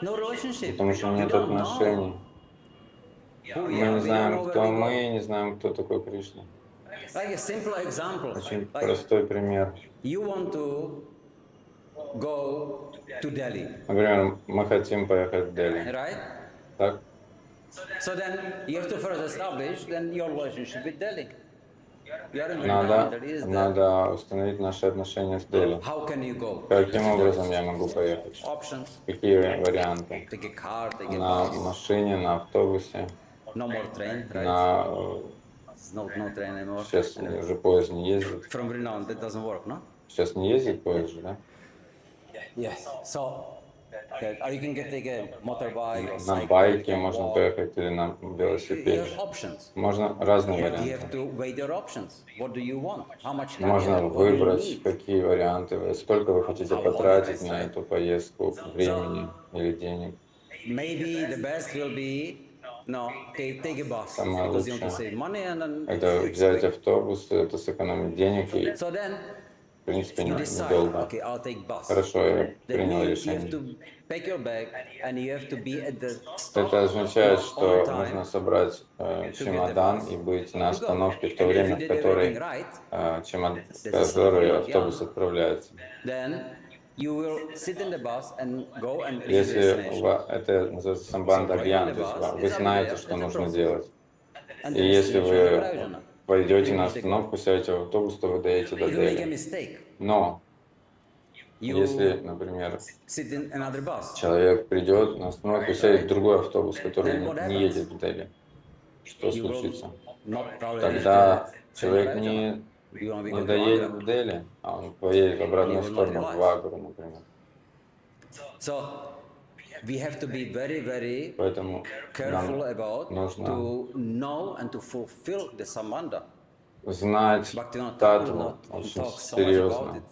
No relationship. Потому что You нет don't отношений. know who we Мы are. не We don't know знаем, where кто we go. мы, не знаем, кто такой Кришна. Like a simple example. Очень Like простой пример. you want to go to Delhi, Например, мы хотим поехать в Дели. right? Так? So then you have to first establish then your relationship with Delhi. You are in Vrindavan, Надо, Delhi is there. надо установить наши отношения с Дели. How can you go? Каким образом я могу поехать? Options. Какие варианты? Take a car, take a На bus. машине, на автобусе, No more train, right? на... No train anymore. Сейчас уже поезд не ездит. From Vrindavan, that doesn't work, no? Сейчас не ездит поезд же, да? Yes. So, or you can take a motorbike or На cycle. байке you can можно walk. поехать или на You велосипеде. have options. Можно разные But you варианты. have to weigh your options. What do you want? How much time you Можно have? What do you выбрать, need? какие варианты, сколько вы хотите потратить на эту поездку, времени или денег. Maybe the best will be no, take a bus Самое because you want to лучшее save money and then это fix взять it. автобус, это сэкономить денег и So then принципе, You decide, недолго. okay, I'll take bus. Хорошо, я That принял means you have решение. to pack your bag and you have to be at the stop Это означает, on что time нужно собрать чемодан и быть на остановке в то And if you время, в did everything которой right, который автобус отправляется. then you will sit in the bus and go and reach the Если destination. это называется самбанда So, гьян, going on то the есть bus вы is знаете, up что there, нужно that's a делать. And И the если destination is вы Prayojana. пойдете You на reach the goal. остановку, сядете в автобус, то вы доедете до If you make a Дели. mistake, Но если, you например, sit in another bus. человек придет на остановку и сядет в другой автобус, который Then what не happens? едет в Дели, что You will случится? not probably reach Тогда the same человек Prayojana. You want to не go to доедет Agra. в Дели, а он поедет в обратную And you will not сторону, в realize. Агру, например. So we have to be very, very Поэтому careful нам about нужно to know and to fulfill the sambandha. знать Bhaktivinoda Thakur татву not очень talk so much about серьезно, it.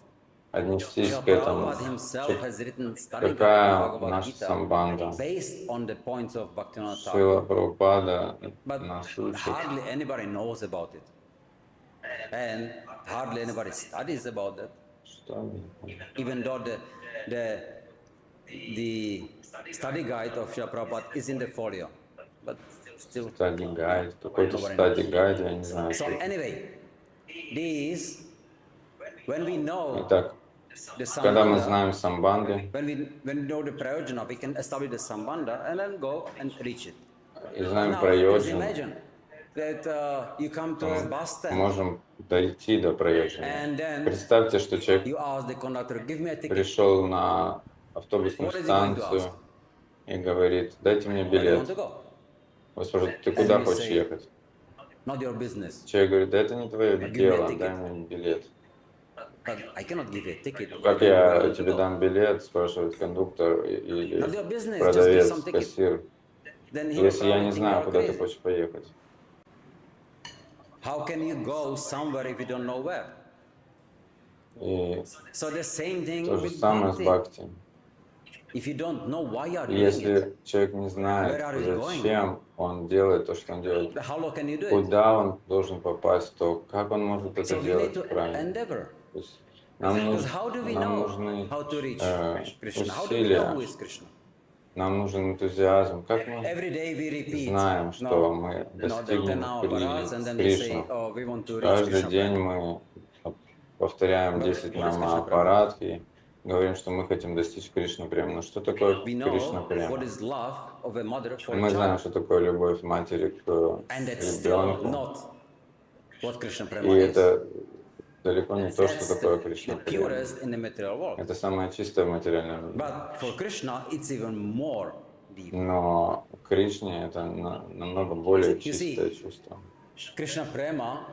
отнестись Srila к этому. Prabhupada himself has written studying Какая Bhagavad наша Gita самбанда? based on the points of Bhaktivinoda Шрила Thakur. Прабхупада But нас учит. hardly anybody knows about it. And hardly anybody studies about that. Что? Even though the study guide of Srila Prabhupada is in the folio. But still. Стадий гайд, какой-то стадий гайд, я не знаю. So anyway, these, when we know Итак, the когда мы sambandha, знаем самбанды when we know the prayojana, we can establish the sambandha and then go and reach it. и знаем Now, just прайоджану, imagine that you come to a bus stand можем дойти до прайоджаны. and then Представьте, что человек you ask the conductor, give me a ticket. пришел на автобусную What is he going to станцию ask? и говорит, дайте мне Where do you want билет. to go? Вы спрашиваете, ты куда you хочешь say, ехать? Not your business. Человек говорит, да это не твое me a дело, ticket. дай мне билет. But I cannot give you a ticket. Как Where я do you тебе go? дам билет, спрашивает кондуктор или Not your business, just give продавец, some ticket. кассир, Then he если я probably не think знаю, you're куда ты crazy. хочешь поехать. How can you go somewhere if you don't know where? И So the same thing то же with самое с bhakti. Бхакти. If you don't know why you are И doing it, если человек не знает, Where are you going? зачем он делает то, что он делает, how long can you do it? куда он должен попасть, то как он может это So we need делать to правильно. endeavor. То есть нам, Because how do we нам know нужны how to reach Krishna? How do we know усилия, who is Krishna? нам нужен энтузиазм. Как мы Every day we repeat. знаем, что мы the достигнем 10 paras, and then we say, Кришну? oh, we want to reach Каждый Krishna. день мы повторяем 10 намапарат и говорим, что мы хотим достичь Кришна према. Но что такое We Кришна know према? what is love of a mother for Мы a знаем, child. что такое любовь матери к And that's still ребенку. not what Krishna И Prema is. это далеко не то, что That's такое the Кришна према. purest in the material world. Это самое чистое в материальном мире. But for Krishna, it's even more deep. Но Кришне это намного более чистое see, чувство. Krishna Prema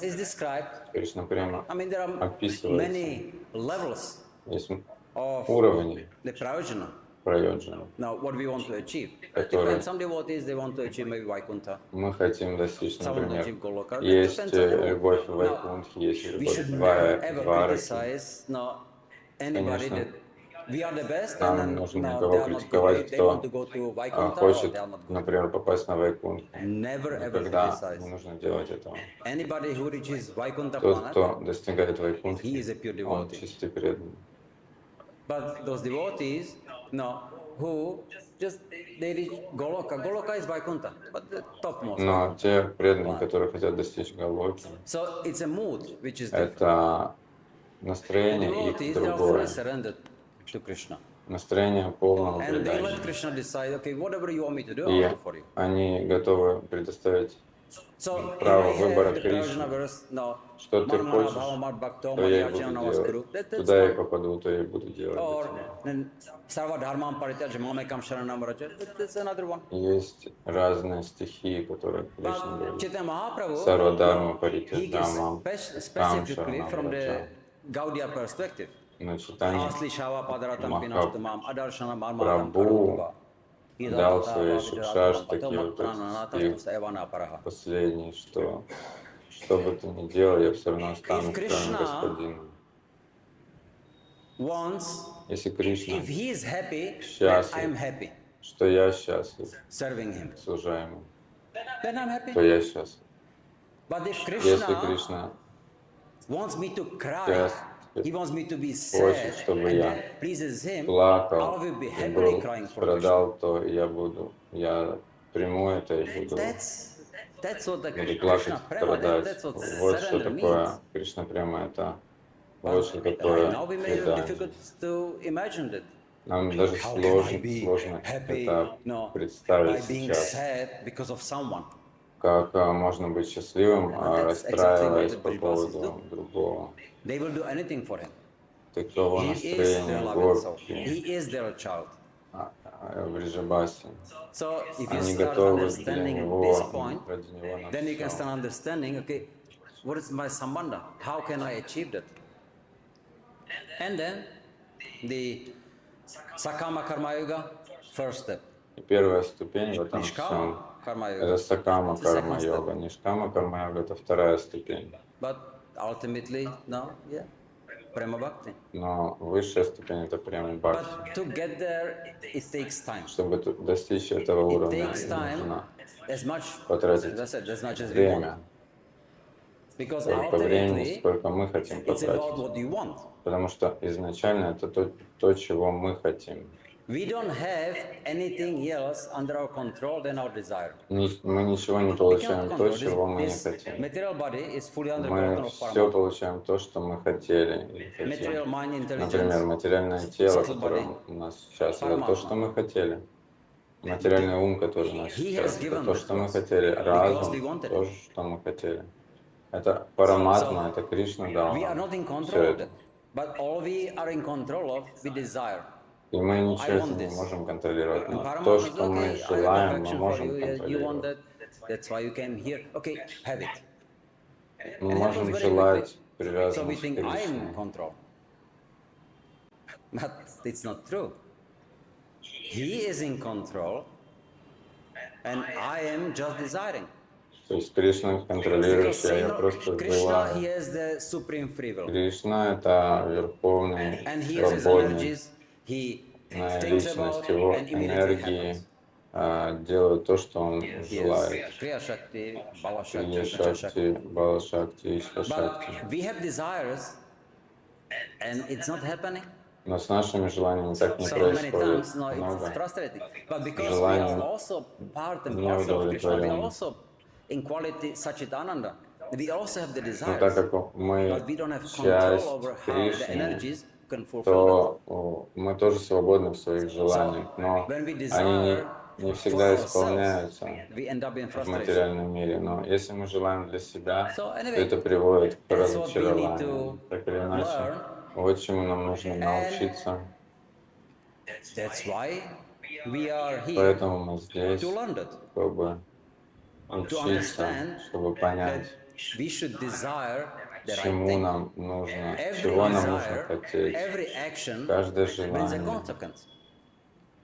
is described. Кришна према I mean, there are описывается. many levels Есть of уровни the prayojana. прайоджаны. Now, what we want to achieve. Которые Depends. Some devotees, they want to achieve maybe Vaikuntha. Мы хотим достичь, Some want to например, achieve Goloka. That есть depends on them. любовь в Now, Вайкунтхе, есть we любовь should в never ever Двараке. criticize anybody Конечно. that we are the best, Нам and не then нужно they никого are not критиковать, good. They want to кто go to Vaikuntha, or хочет, they are not good. например, попасть на Вайкунтху. Never ever Никогда criticize. не нужно делать этого. Anybody who reaches Vaikuntha Тот, planet, кто достигает he Вайкунтхи, is a pure он devotee. чистый преданный. But those devotees, who just they reach Goloka. Goloka is Vaikuntha, but the topmost. Но те преданные, которые хотят достичь Галоки, So it's a mood which is different. это The настроение devotees, их they are fully другое. surrendered to Krishna. Настроение полного And they let предания. Krishna decide, okay, whatever you want me to do, И I'll do for you. они готовы предоставить So право if I выбора have the Кришны. Prajna verse, Что ты Marmara хочешь, Bhava Mad Bhakto то я и Madhyajana буду Namaskuru, делать. that's Туда я fine. попаду, то я и буду делать. для Or тебя. then Sarva Dharmam Parityaja Mamekam Sharanam Vraja, that's another one. Есть разные стихии, которые Кришна But говорит. Chaitanya Mahaprabhu, Сарвадharma he Паритяджамам gives Кам specifically from Шаранам the Gaudiya perspective. Но читание Asli Shava Padaratam Махапрабху Pinashtamam Adarshana Marmatam Karutuba. дал свои шикшаштаки, вот эти стих последний, что бы ты ни делал, я все равно останусь твоим господином. Если Кришна If he is happy, then I am счастлив, happy что я счастлив, serving him. служа ему, Then I'm happy. то я счастлив. But if Если Krishna Кришна wants me to cry He wants me to be хочет, sad, чтобы and я that pleases him. I плакал will be и happily был, crying for Krishna. страдал, то я приму это и буду That's what the плакать, Krishna prema, страдать. that's what Вот что surrender means. такое Кришна према, это вот что Right такое now we may have предание. difficult to imagine that. Нам даже How can I сложно be happy, это by представить being сейчас. sad because of someone? Как можно быть счастливым, расстраиваясь по поводу другого. They will do anything for him. Такого He is their настроения loving soul. горки He is their child. в Вриджабасе. So if you Они start готовы для understanding него, this point, ради него на then you can все. start understanding, okay, what is my sambandha? How can I achieve that? And then the Sakama Karma Yoga, first step. И первая ступень в этом Nishkama всем Karma это Yoga. Сакама It's the second Карма Йога. Нишкама Карма Йога это вторая ступень. But ultimately, no, yeah, Prema Bhakti. Но высшая ступень это прямо Бхакти. But to get there, it takes time. Чтобы достичь этого It уровня, takes time нужно as much, потратить as I said, as much as we время. want. Because Сколько времени, ultimately, сколько мы хотим it's about потратить. what you want. Потому что изначально это то, чего мы хотим. We don't have anything else under our control than our desire. Мы ничего не We cannot получаем то, control чего мы не this хотим. material body is fully under Мы control of все Paramatma. получаем то, что мы хотели или Material хотим. mind, Например, intelligence, материальное тело, subtle которое body, у нас сейчас, это то, Paramatma. что мы хотели. Материальный ум, который у нас He сейчас, has это given то, that что to мы us хотели. because we Разум, wanted то, it. что мы хотели. Это Параматма, это Кришна дал We are нам not in все control of это. that. But all we are in control of, we desire. И мы I ничего want это не this. можем контролировать. And Но то, Paramatma says, что мы okay, I have желаем, мы affection for можем you, you want контролировать. that, that's why you came here. Okay, have it. Мы And it happens можем very желать quickly. So we привязанность к think I am in Кришне. control. But it's not true. He is in control and I am just desiring. То есть Кришна Because контролирующий, а я просто Krishna, he желаю. has the supreme free will. Кришна это верховный, And he has his свободный energies, he thinks личность, about его and immediately энергии happens. делают то, что он Yes, желает. Kriya Shakti, Bala Shakti, Крия Icha Шакти, Shakti. Бала Шакти, Ишва Шакти. But we have desires and it's not happening. Но с нашими желаниями так не So many происходит times, no, it's много. frustrating. But because we Желаний are also part and не parcel of Krishna, we are удовлетворенных. also in quality Sachitananda. We also have the Но так desires, как мы but we don't have control часть over how the Кришны, energies can fulfill то мы тоже свободны в своих желаниях, но when we они desire не for всегда ourselves, исполняются we end up in в frustration. материальном мире. Но если мы желаем для себя, So то anyway, это приводит к that's what we need разочарованию. to Так или иначе, learn. вот чему нам нужно научиться. That's why we are here Поэтому мы здесь, to learn that, чтобы to учиться, understand чтобы that понять, we should desire the right чему thing. нам нужно, Every чего нам нужно desire, хотеть. every action Каждое brings a желание consequence.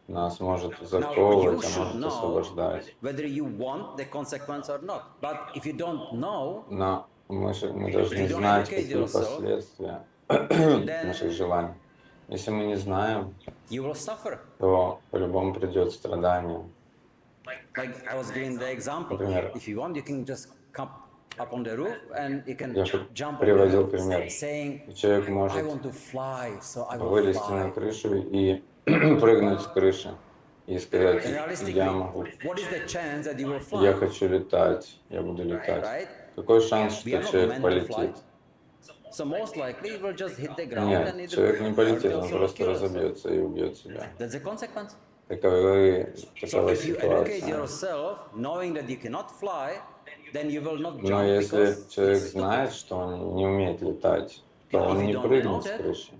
нас может Now you заковывать, а should может know освобождать. whether you want the consequence or not. But if you don't know, Но мы if должны you don't знать, educate какие yourself, последствия then наших желаний. Если мы не знаем, you will suffer. то по-любому придет страдание. Like I was giving the example. Например, If you want, you can just come up on the roof and you can я jump on the приводил roof, пример. saying, Человек I может want to fly, so I will вылезти на fly. крышу и прыгнуть с крыши и сказать, And realistically, я могу, what is the chance that you will я fly? хочу летать, я буду летать. Right? Какой шанс, We что are not человек meant to fly. полетит? So most likely you will just hit the ground and Нет, either человек не hurt полетит, он yourself or просто kill yourself. разобьется и убьет себя. That's the consequence. Такова So if you educate ситуация. yourself, knowing that you cannot fly, then you will not Но jump если because человек it's знает, stupid. что он не умеет летать, то But if он you не don't know прыгнет с that, крыши, Then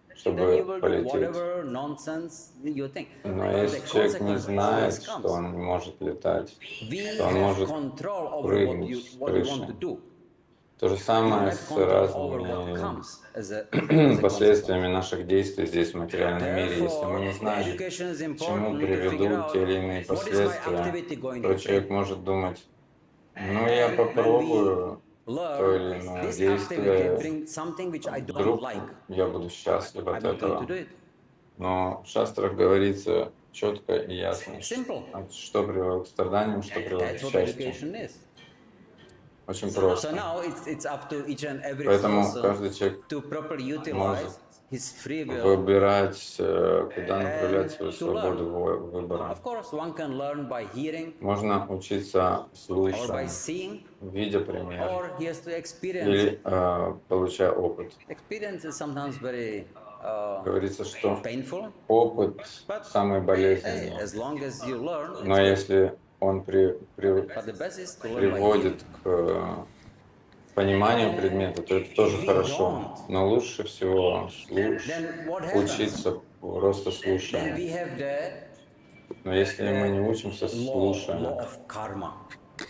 you чтобы will do полететь. whatever nonsense you think. Но But если the человек не consequence знает, always что comes. он не может летать, We то он have может control over прыгнуть с what you want to крыши. do. То же We don't самое have с control over what разными comes as a последствиями consequence. наших действий здесь в материальном мире. Если мы Therefore, не the знаем, education is к чему important to figure приведут out те или иные what is my последствия, activity going то to человек bring. может думать, ну я And when we попробую то или learn иное this activity действие, brings something which I don't вдруг like, я буду счастлив I'm от not going to этого. do it. Но в шастрах говорится четко и ясно, Simple. что приводит к страданиям, что приводит That's к what счастью. education is. Очень So просто. now it's up to each and every Поэтому person каждый человек to properly utilize может his free will. выбирать, куда направлять свою to свободу выбора. Of course, one can learn by hearing Можно учиться or by слушая, seeing, видя пример, or he has to experience или it. получая опыт. Experience is sometimes very Говорится, что painful, опыт самый hey, болезненный, as long as you learn, но если он but the best is to learn by приводит hearing. к пониманию предмета, то это тоже хорошо. Но лучше всего Then what happens? учиться просто Then слушая. we have the Но если мы не учимся law слушая, of karma.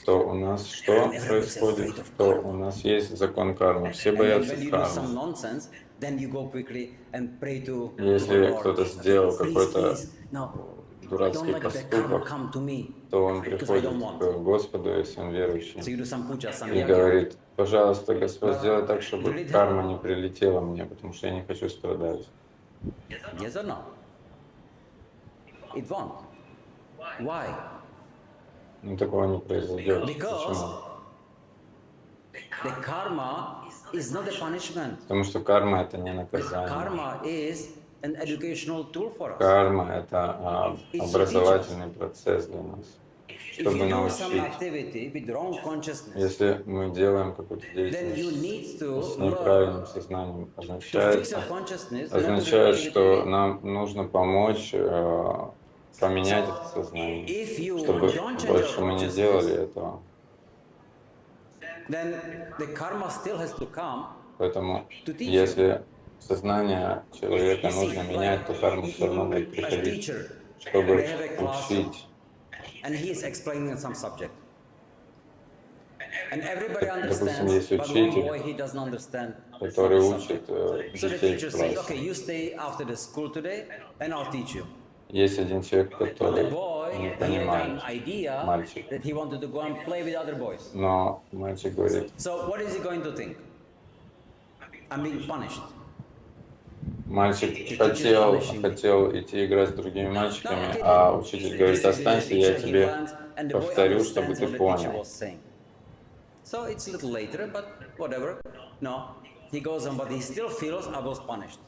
то у нас что происходит? То у нас есть закон кармы. Все And then боятся when you do кармы. some nonsense, then you go quickly and pray to Если the кто-то Lord. сделал Please, какой-то please, no, don't дурацкий let the karma поступок, come to me. то он Because I приходит don't want. к Господу, если он So верующий, you do some puja, some и yajna. говорит: пожалуйста, Господь, сделай так, Will чтобы it карма не прилетела мне, потому что я не хочу страдать. Yes or no? It won't. Why? Ну, такого не произойдет. Because Почему? the karma is not a punishment. Потому что карма — это не наказание. Karma is an educational tool for us. Карма — это образовательный процесс для нас, If чтобы you do some научить. activity with wrong consciousness, Если мы делаем какую-то then you деятельность need to с learn неправильным сознанием, to fix означает, your consciousness. что нам нужно помочь поменять это сознание, If you чтобы don't change больше your мы не consciousness, делали этого. then the karma still has to come. Поэтому, To teach если сознание человека You see, нужно менять, то карма все равно будет a приходить, teacher, чтобы they have a class, учить. and he is explaining some subject. And everybody Допустим, understands, есть but one учитель, boy, he doesn't understand который some учит subject. So the детей teacher в says, классе. okay, you stay after the school today, and I'll teach you. Есть один человек, But the который boy, не he had an понимает, idea мальчик. that he wanted to go and play with other boys. Но мальчик говорит: So what is he going to think? I'm being punished. мальчик хотел идти играть с другими мальчиками, а учитель говорит: останься, я тебе повторю, чтобы ты понял. So it's a little later, but whatever. No, he goes on, but he still feels I was punished.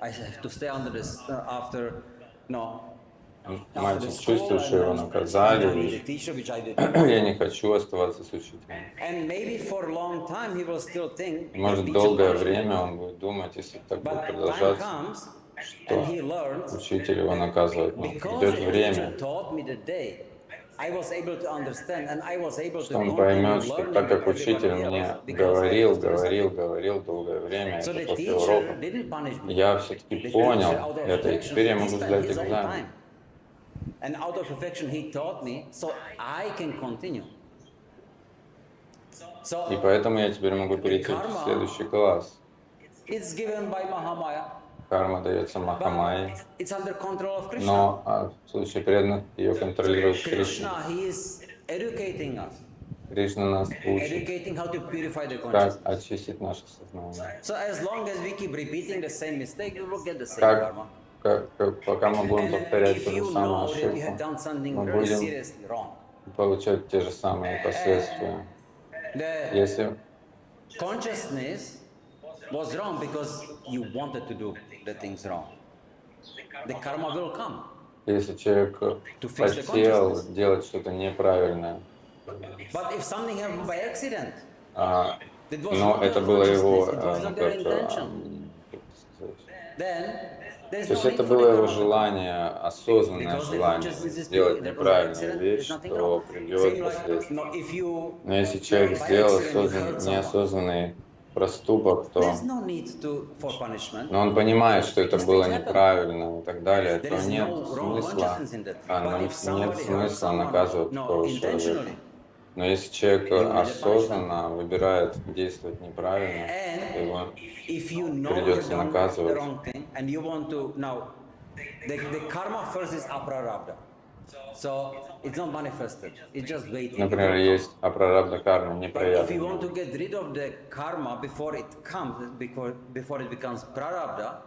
I have to stay under this after. No. Мальчик чувствует, что его наказали, и я не хочу оставаться с учителем. Может, долгое время он будет думать, если так будет продолжаться, что учитель его наказывает. Но придет время, что он поймет, что так как учитель мне говорил долгое время, это после уроков, я все-таки понял это, и теперь я могу сдать экзамен. And out of affection he taught me, so I can continue. И поэтому я теперь могу перейти в следующий класс. It's given by Mahamaya. Карма дается Махамайей, It's under control of Krishna. но в случае преданных ее контролирует Кришна. Krishna, he is educating us. Кришна нас учит, Educating how to purify the как consciousness. очистить наше сознание. So as long as we keep repeating the same mistake, we will get the same Как karma. пока мы будем And повторять if ту же you самую know that you ошибку, have done something мы very будем seriously wrong, получать те же самые последствия. the Если consciousness was wrong because you wanted to do the things wrong, the karma will come. Если человек fix the хотел consciousness. делать что-то неправильное, But if something happened by accident, но it was not это their было его consciousness, it was not their intention, then there's То есть no это need for было the его karma. желание, осознанное Because the желание consciousness is сделать pure, неправильную by accident, вещь, there's nothing то wrong. придет Same like, последствия. no, if you Но если человек by сделал accident you hurt someone, неосознанный проступок, то there's no need for punishment. но он понимает, что это было Mistakes happen. неправильно и так далее, There то is нет no wrong смысла, consciousness in that. But if нет somebody hurts смысла someone, наказывать no, такого человека. intentionally, Но если человек will get осознанно выбирает действовать неправильно, то and его if you know you've придется done the наказывать. wrong thing and you want to now, the karma first is aprarabdha. So it's not manifested. It's just waiting. Например, есть апрарабдха карма, But if you want to непроявленная. get rid of the karma before it comes, before it becomes prarabdha,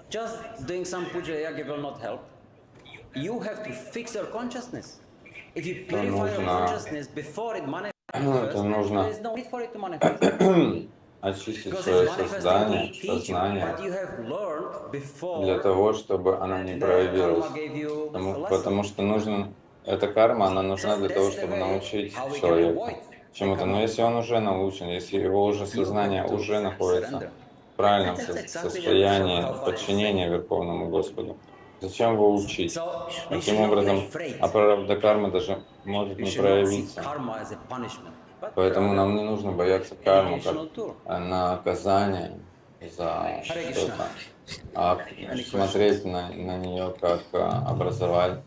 just doing some puja yagya will not help. You have to fix your consciousness. If you purify your нужно consciousness before it manifests, Это нужно There's no need for it to manifest. очистить Because свое it's manifesting сознание, to teach you сознание, what you have learned для before. того, чтобы она не The проявилась. karma gave you a lesson. Потому что эта карма, она нужна So для того, that's the чтобы way научить how we can человека avoid чему-то. Но the если он уже научен, если его уже You сознание have to уже находится surrender. в правильном That's exactly what состоянии Prabhupada is подчинения saying. Верховному Господу, зачем его учить? So we Таким should not be образом, afraid. апрарабдха карма даже может We не should not see проявиться. karma as a punishment, but Поэтому rather нам не нужно бояться карму как educational tool. наказание за Hare что-то, Krishna. а Any смотреть на нее как образование.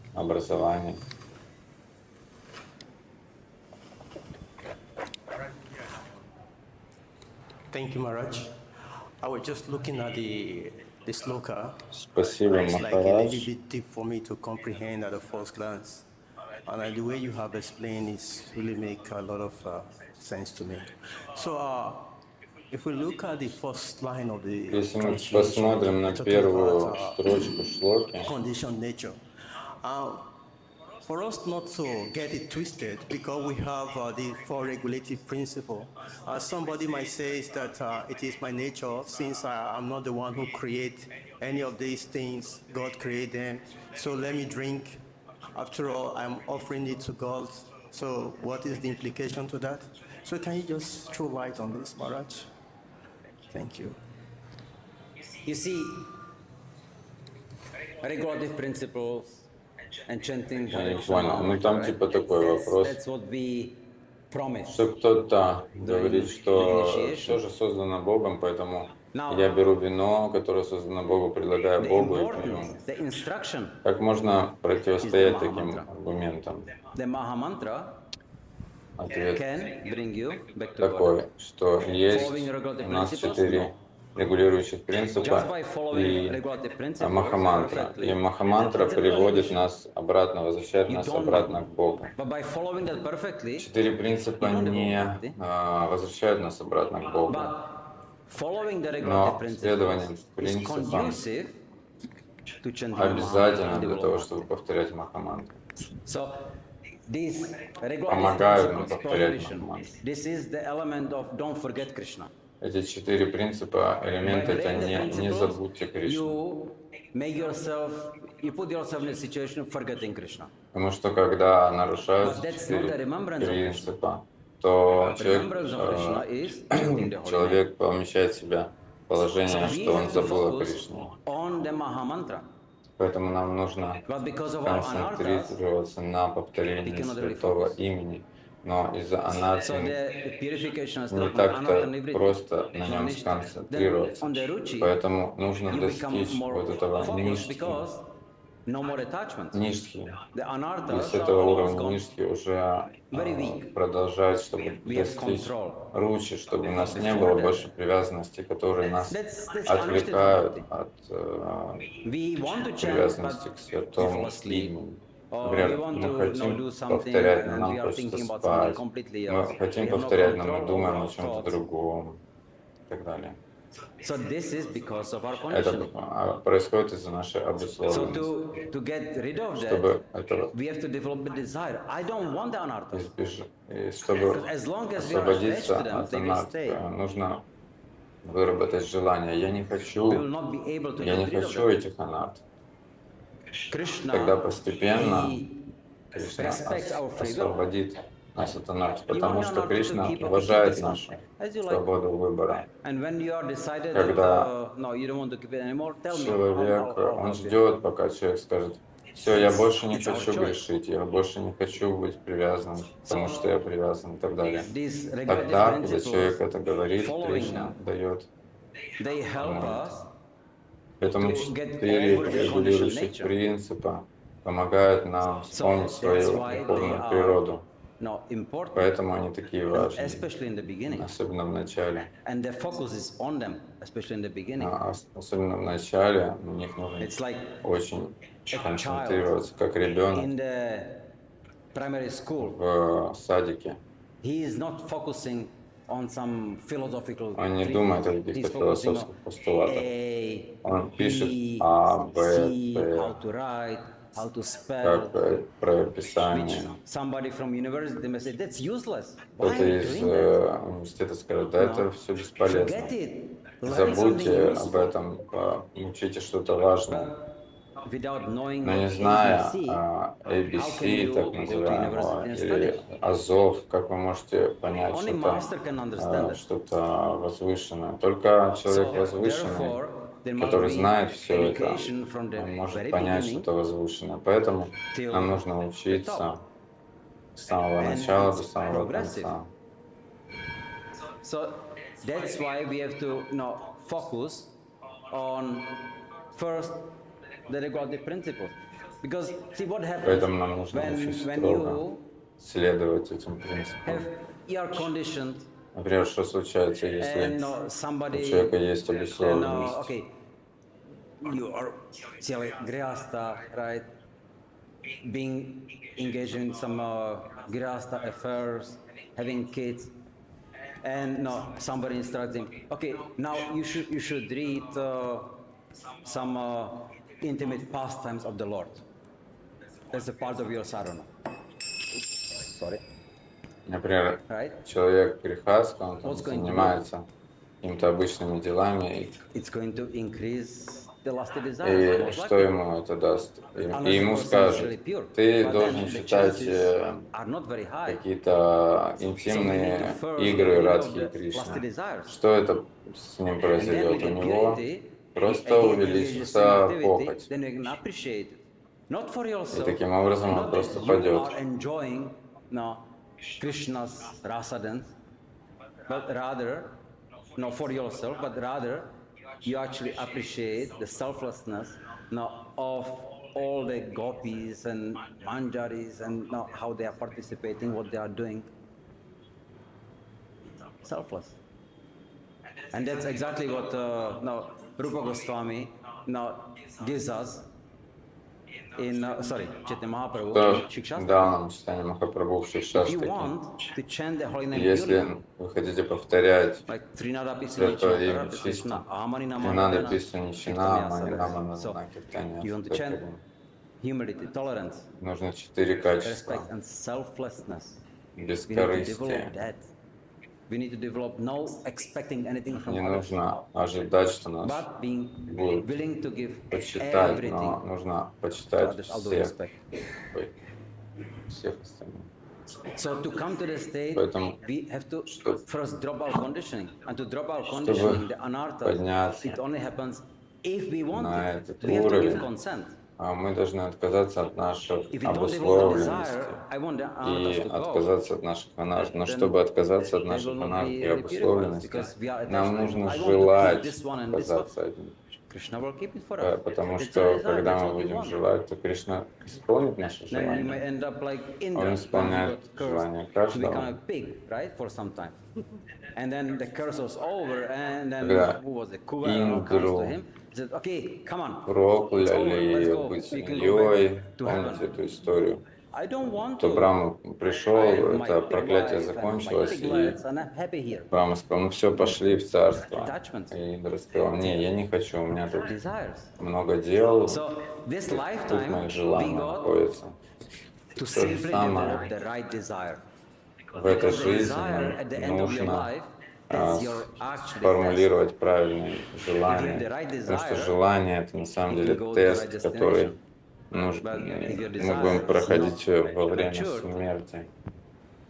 Thank you, Maharaj. I was just looking at the sloka. Спасибо, It's like a little Махарадж. bit deep for me to comprehend at a first glance. And the way you have explained is really make a lot of sense to me. So if we look at the first line of the Если мы translation, посмотрим на talking первую about, строчку шлоки, conditioned nature. For us not to get it twisted, because we have the four regulative principle. Somebody might say that it is my nature, since I'm not the one who create any of these things, God create them. So let me drink. After all, I'm offering it to God. So what is the implication to that? So can you just throw light on this, Maharaj? Thank you. You see, regulative principles and chanting я Hare не Krishna, понял. Ну там right? типа такой вопрос, That's what we promise. что кто-то говорит, что initiation. все же создано Богом, поэтому Now, я беру вино, которое создано Богу, предлагаю The Богу и пью. importance, the instruction, Как можно противостоять is the таким Mahamantra. аргументам? the Mahamantra Ответ can bring you back to такой, God. что есть Following regulative у нас principles? 4 регулирующих принципа Just by following и regulative principles Махамантра. perfectly, И Махамантра it's a приводит prohibition. нас обратно, возвращает You нас don't обратно know. к Богу. But by following that perfectly, 4 принципа you don't не develop bhakti. возвращают нас обратно к Богу. But following the regulative Но principles следованием is принципам conducive to chanting обязательно Mahamantra, для develop того, bhakti. чтобы повторять Махамантру. So these regulative Помогают нам principles, повторять prohibition, Махамантру. this is the element of don't forget Krishna. Эти 4 принципа, элементы, это не забудьте Кришну. You put yourself in a situation of forgetting Krishna. Потому что когда нарушаются But that's not the 4 remembrance of принципа, то Remembrance of Krishna is chanting the holy name. человек помещает себя в положение, So we что он have to забыл о focus Кришне. on the Mahamantra. Поэтому нам нужно But because of our anarthas, концентрироваться на повторении we cannot really святого focus. имени. Но из-за so анарты the purification is не not так-то anartha просто на нем Then сконцентрироваться. on the ruchi, Поэтому нужно you become достичь more вот этого focused ништхи. because no more attachments. Ништхи. The И anarthas с are этого almost уровня gone. ништхи уже Very weak. продолжать, чтобы We have достичь control. ручи, чтобы у нас не Before было that, больше привязанностей, которые нас That's отвлекают understood от We want to chant, привязанности but к we святому fall asleep. имени. Or Например, we want мы to хотим do something повторять, но and нам we are хочется thinking about спать. something completely Мы else. хотим We have no повторять, но мы control думаем over о our чем-то thoughts. другом и так далее. So this is because of our Это conditioning. происходит из-за нашей So обусловленности. to get rid of Чтобы that, этого we have to develop the desire. I don't want the anarthas. избежать, и чтобы As long as we are attached освободиться to them, от they will stay. анарта, нужно выработать желание. Я не We will хочу not be able to get rid of этих them. анарт. Krishna, Тогда постепенно he Кришна respects our free will. освободит нас от анарт, You потому want что anarta to Кришна keep уважает this нашу one, as you like. свободу выбора. And when you are decided Когда that no, you don't want to keep it anymore, tell me. Человек, I'll он help you. ждет, пока человек скажет: все, я больше не It's our хочу choice. грешить, я больше не хочу быть привязанным, потому что я привязан и так далее. These Тогда, regulative когда человек principles, это говорит, following Кришна them, дает. they help us Поэтому to get 4 over the регулирующих conditioned nature. принципа помогают нам вспомнить свою that's why духовную they are природу. no, important, Поэтому они такие важные, especially in the beginning. особенно в начале. And the focus is on them, especially in the beginning. Особенно в начале на них нужно It's like очень child концентрироваться, как ребенок in the primary school. в садике. He is not focusing on some philosophical Он не treatment. думает о He's каких-то focusing философских постулатах. A, Он пишет B, А, Б, C, Т. how to write, how to spell, как правописание. somebody from university may say, that's useless. Why Кто-то are you из doing that? университета скажет, да, это все бесполезно. Forget it. Learn Забудьте something об useful. этом, учите что-то важное. Without knowing Но не what зная ABC, how can ABC, you так go to называемого, university and или study? Азов, как вы можете понять Only что-то master can understand it. что-то возвышенное? Только человек So, возвышенный, therefore, there must который be знает все это, education from the он может very понять beginning что-то возвышенное. Поэтому till нам нужно the учиться top. с самого And начала it's до самого progressive. конца. So that's why we have to focus on first the regulative principles. Because see what happens Поэтому нам нужно очень when строго you следовать этим принципам. you are conditioned Например, что случается, если and у somebody человека есть and обусловленность? okay, you are say like grihastha, right? Being engaged in some grihastha affairs, having kids, and somebody instructs him. Okay, now you should read some intimate pastimes of the Lord. That's a part of your sadhana. Sorry. Например, Right? человек грехастха, он там What's going to занимается какими-то обычными делами, It's going to increase the lusty и desires. most что likely. ему это даст? И Unless the ему person is скажут, really pure. ты But должен then the читать chances are not very high. какие-то So we need to интимные first игры get rid of Радхи и the lusty Кришны. desires. Что это с ним And then произойдет? with У the него purity, просто again, engage in увеличится same activity, похоть. then you can appreciate it. Not for И yourself, таким образом он not просто that you падет. are enjoying Krishna's rasa dance, but rather, not for yourself, but rather you actually appreciate the selflessness of all the gopis and manjaris and how they are participating, what they are doing. Selfless. And that's exactly what Rupa Goswami gives us in, Chaitanya Mahaprabhu, Кто in Shikshastra. дал нам читание Махапрабху в If you Шикшастаке? want to chant the holy name Если purely, вы хотите повторять like Trinada Святое Pisani имя чисто, не надо писать ничина, манинама, накиртания. you want to chant humility, tolerance, Нужно 4 качества. respect and selflessness. We need to Бескорыстие. develop that. We need to develop no expecting anything from Не others, нужно ожидать, что нас but being будут willing to give почитать, но everything нужно to почитать others, all due всех, respect. всех остальных. So to come to the state, Поэтому, we have to чтобы first drop our conditioning. And to drop our conditioning, the anarthas, подняться it only happens if we want на it. этот We have to give уровень, consent. мы должны отказаться от наших If we don't develop the обусловленностей desire, I want the и anarthas to go. отказаться от наших анарх. Но Then чтобы отказаться от They наших will not анарх be и really purified обусловленностей, because we are attached. нам нужно I want to keep желать this one and this one. отказаться от них. Krishna will keep it for us. Потому It's что, our desire, когда that's мы what we будем want. желать, то Кришна исполнит наши Then you may желания. end up like Он Indra, исполняет when he got желания cursed to become каждого. a pig, right, for some time. And then the curse was over, and then Когда who was it? Kuva comes to Индру him. He said, "Okay, come on, it's over. прокляли Let's go. быть We can go змеей. back to Помните heaven." эту историю? I don't want То to. Брахма пришел, I have my это pig проклятие wife and my закончилось, и piglets, and I'm happy here. Брахма сказал, ну все, пошли в царство. Attachments. И Индра сказал, не, я не хочу, у меня тут Desires. много дел, So this тут lifetime мои we желания got находятся. to То же simply самое develop the right desire. в этой Because the жизни desire at the end of your нужно life, that's your actually test. сформулировать правильные If желания, you have the right потому что desire, желание это на самом you деле can go to the тест, right который destination. нужно, But if your мы desire будем is проходить not во время matured, смерти,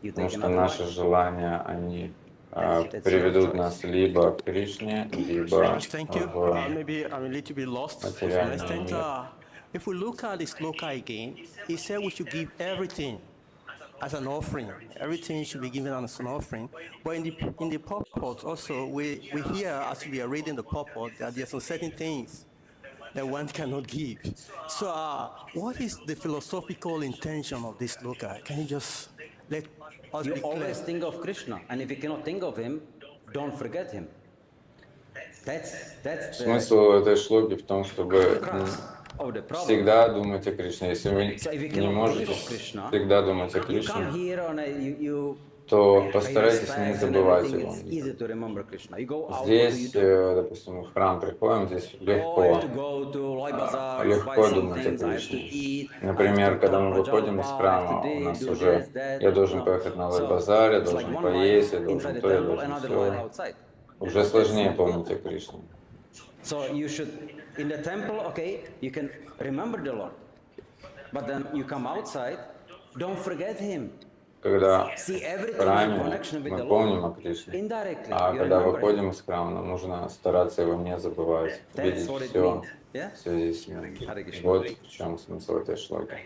you потому take что another наши life. желания, они That's приведут your нас либо к Кришне, либо Thank you. в Maybe I'm a little bit lost for some материальный extent. мир. If we look at this sloka again, he said we should give everything as an offering. Everything should be given as an offering. But in the purport also, we hear as we are reading the purport that there are some certain things that one cannot give. So what is the philosophical intention of this sloka? Can you just let us You be clear? always think of Krishna, and if you cannot think of him, don't forget him. That's the Смысл этой шлоки в том, чтобы crux of the problem. всегда думать о Кришне. Если вы So if you не cannot можете think of Krishna, всегда думать о You come Кришне, here and you то постарайтесь не забывать его. Здесь, допустим, мы в храм приходим, здесь легко думать о Кришне. Например, когда мы выходим из храма, у нас уже, я должен поехать на Лай-базар, я должен поесть, я должен то, я должен все. Уже сложнее помнить о Кришне. Когда в храме мы помним о Кришне, а когда выходим из храма, нам нужно стараться его не забывать, видеть все в связи с ним. Вот в чем смысл этой шлоки.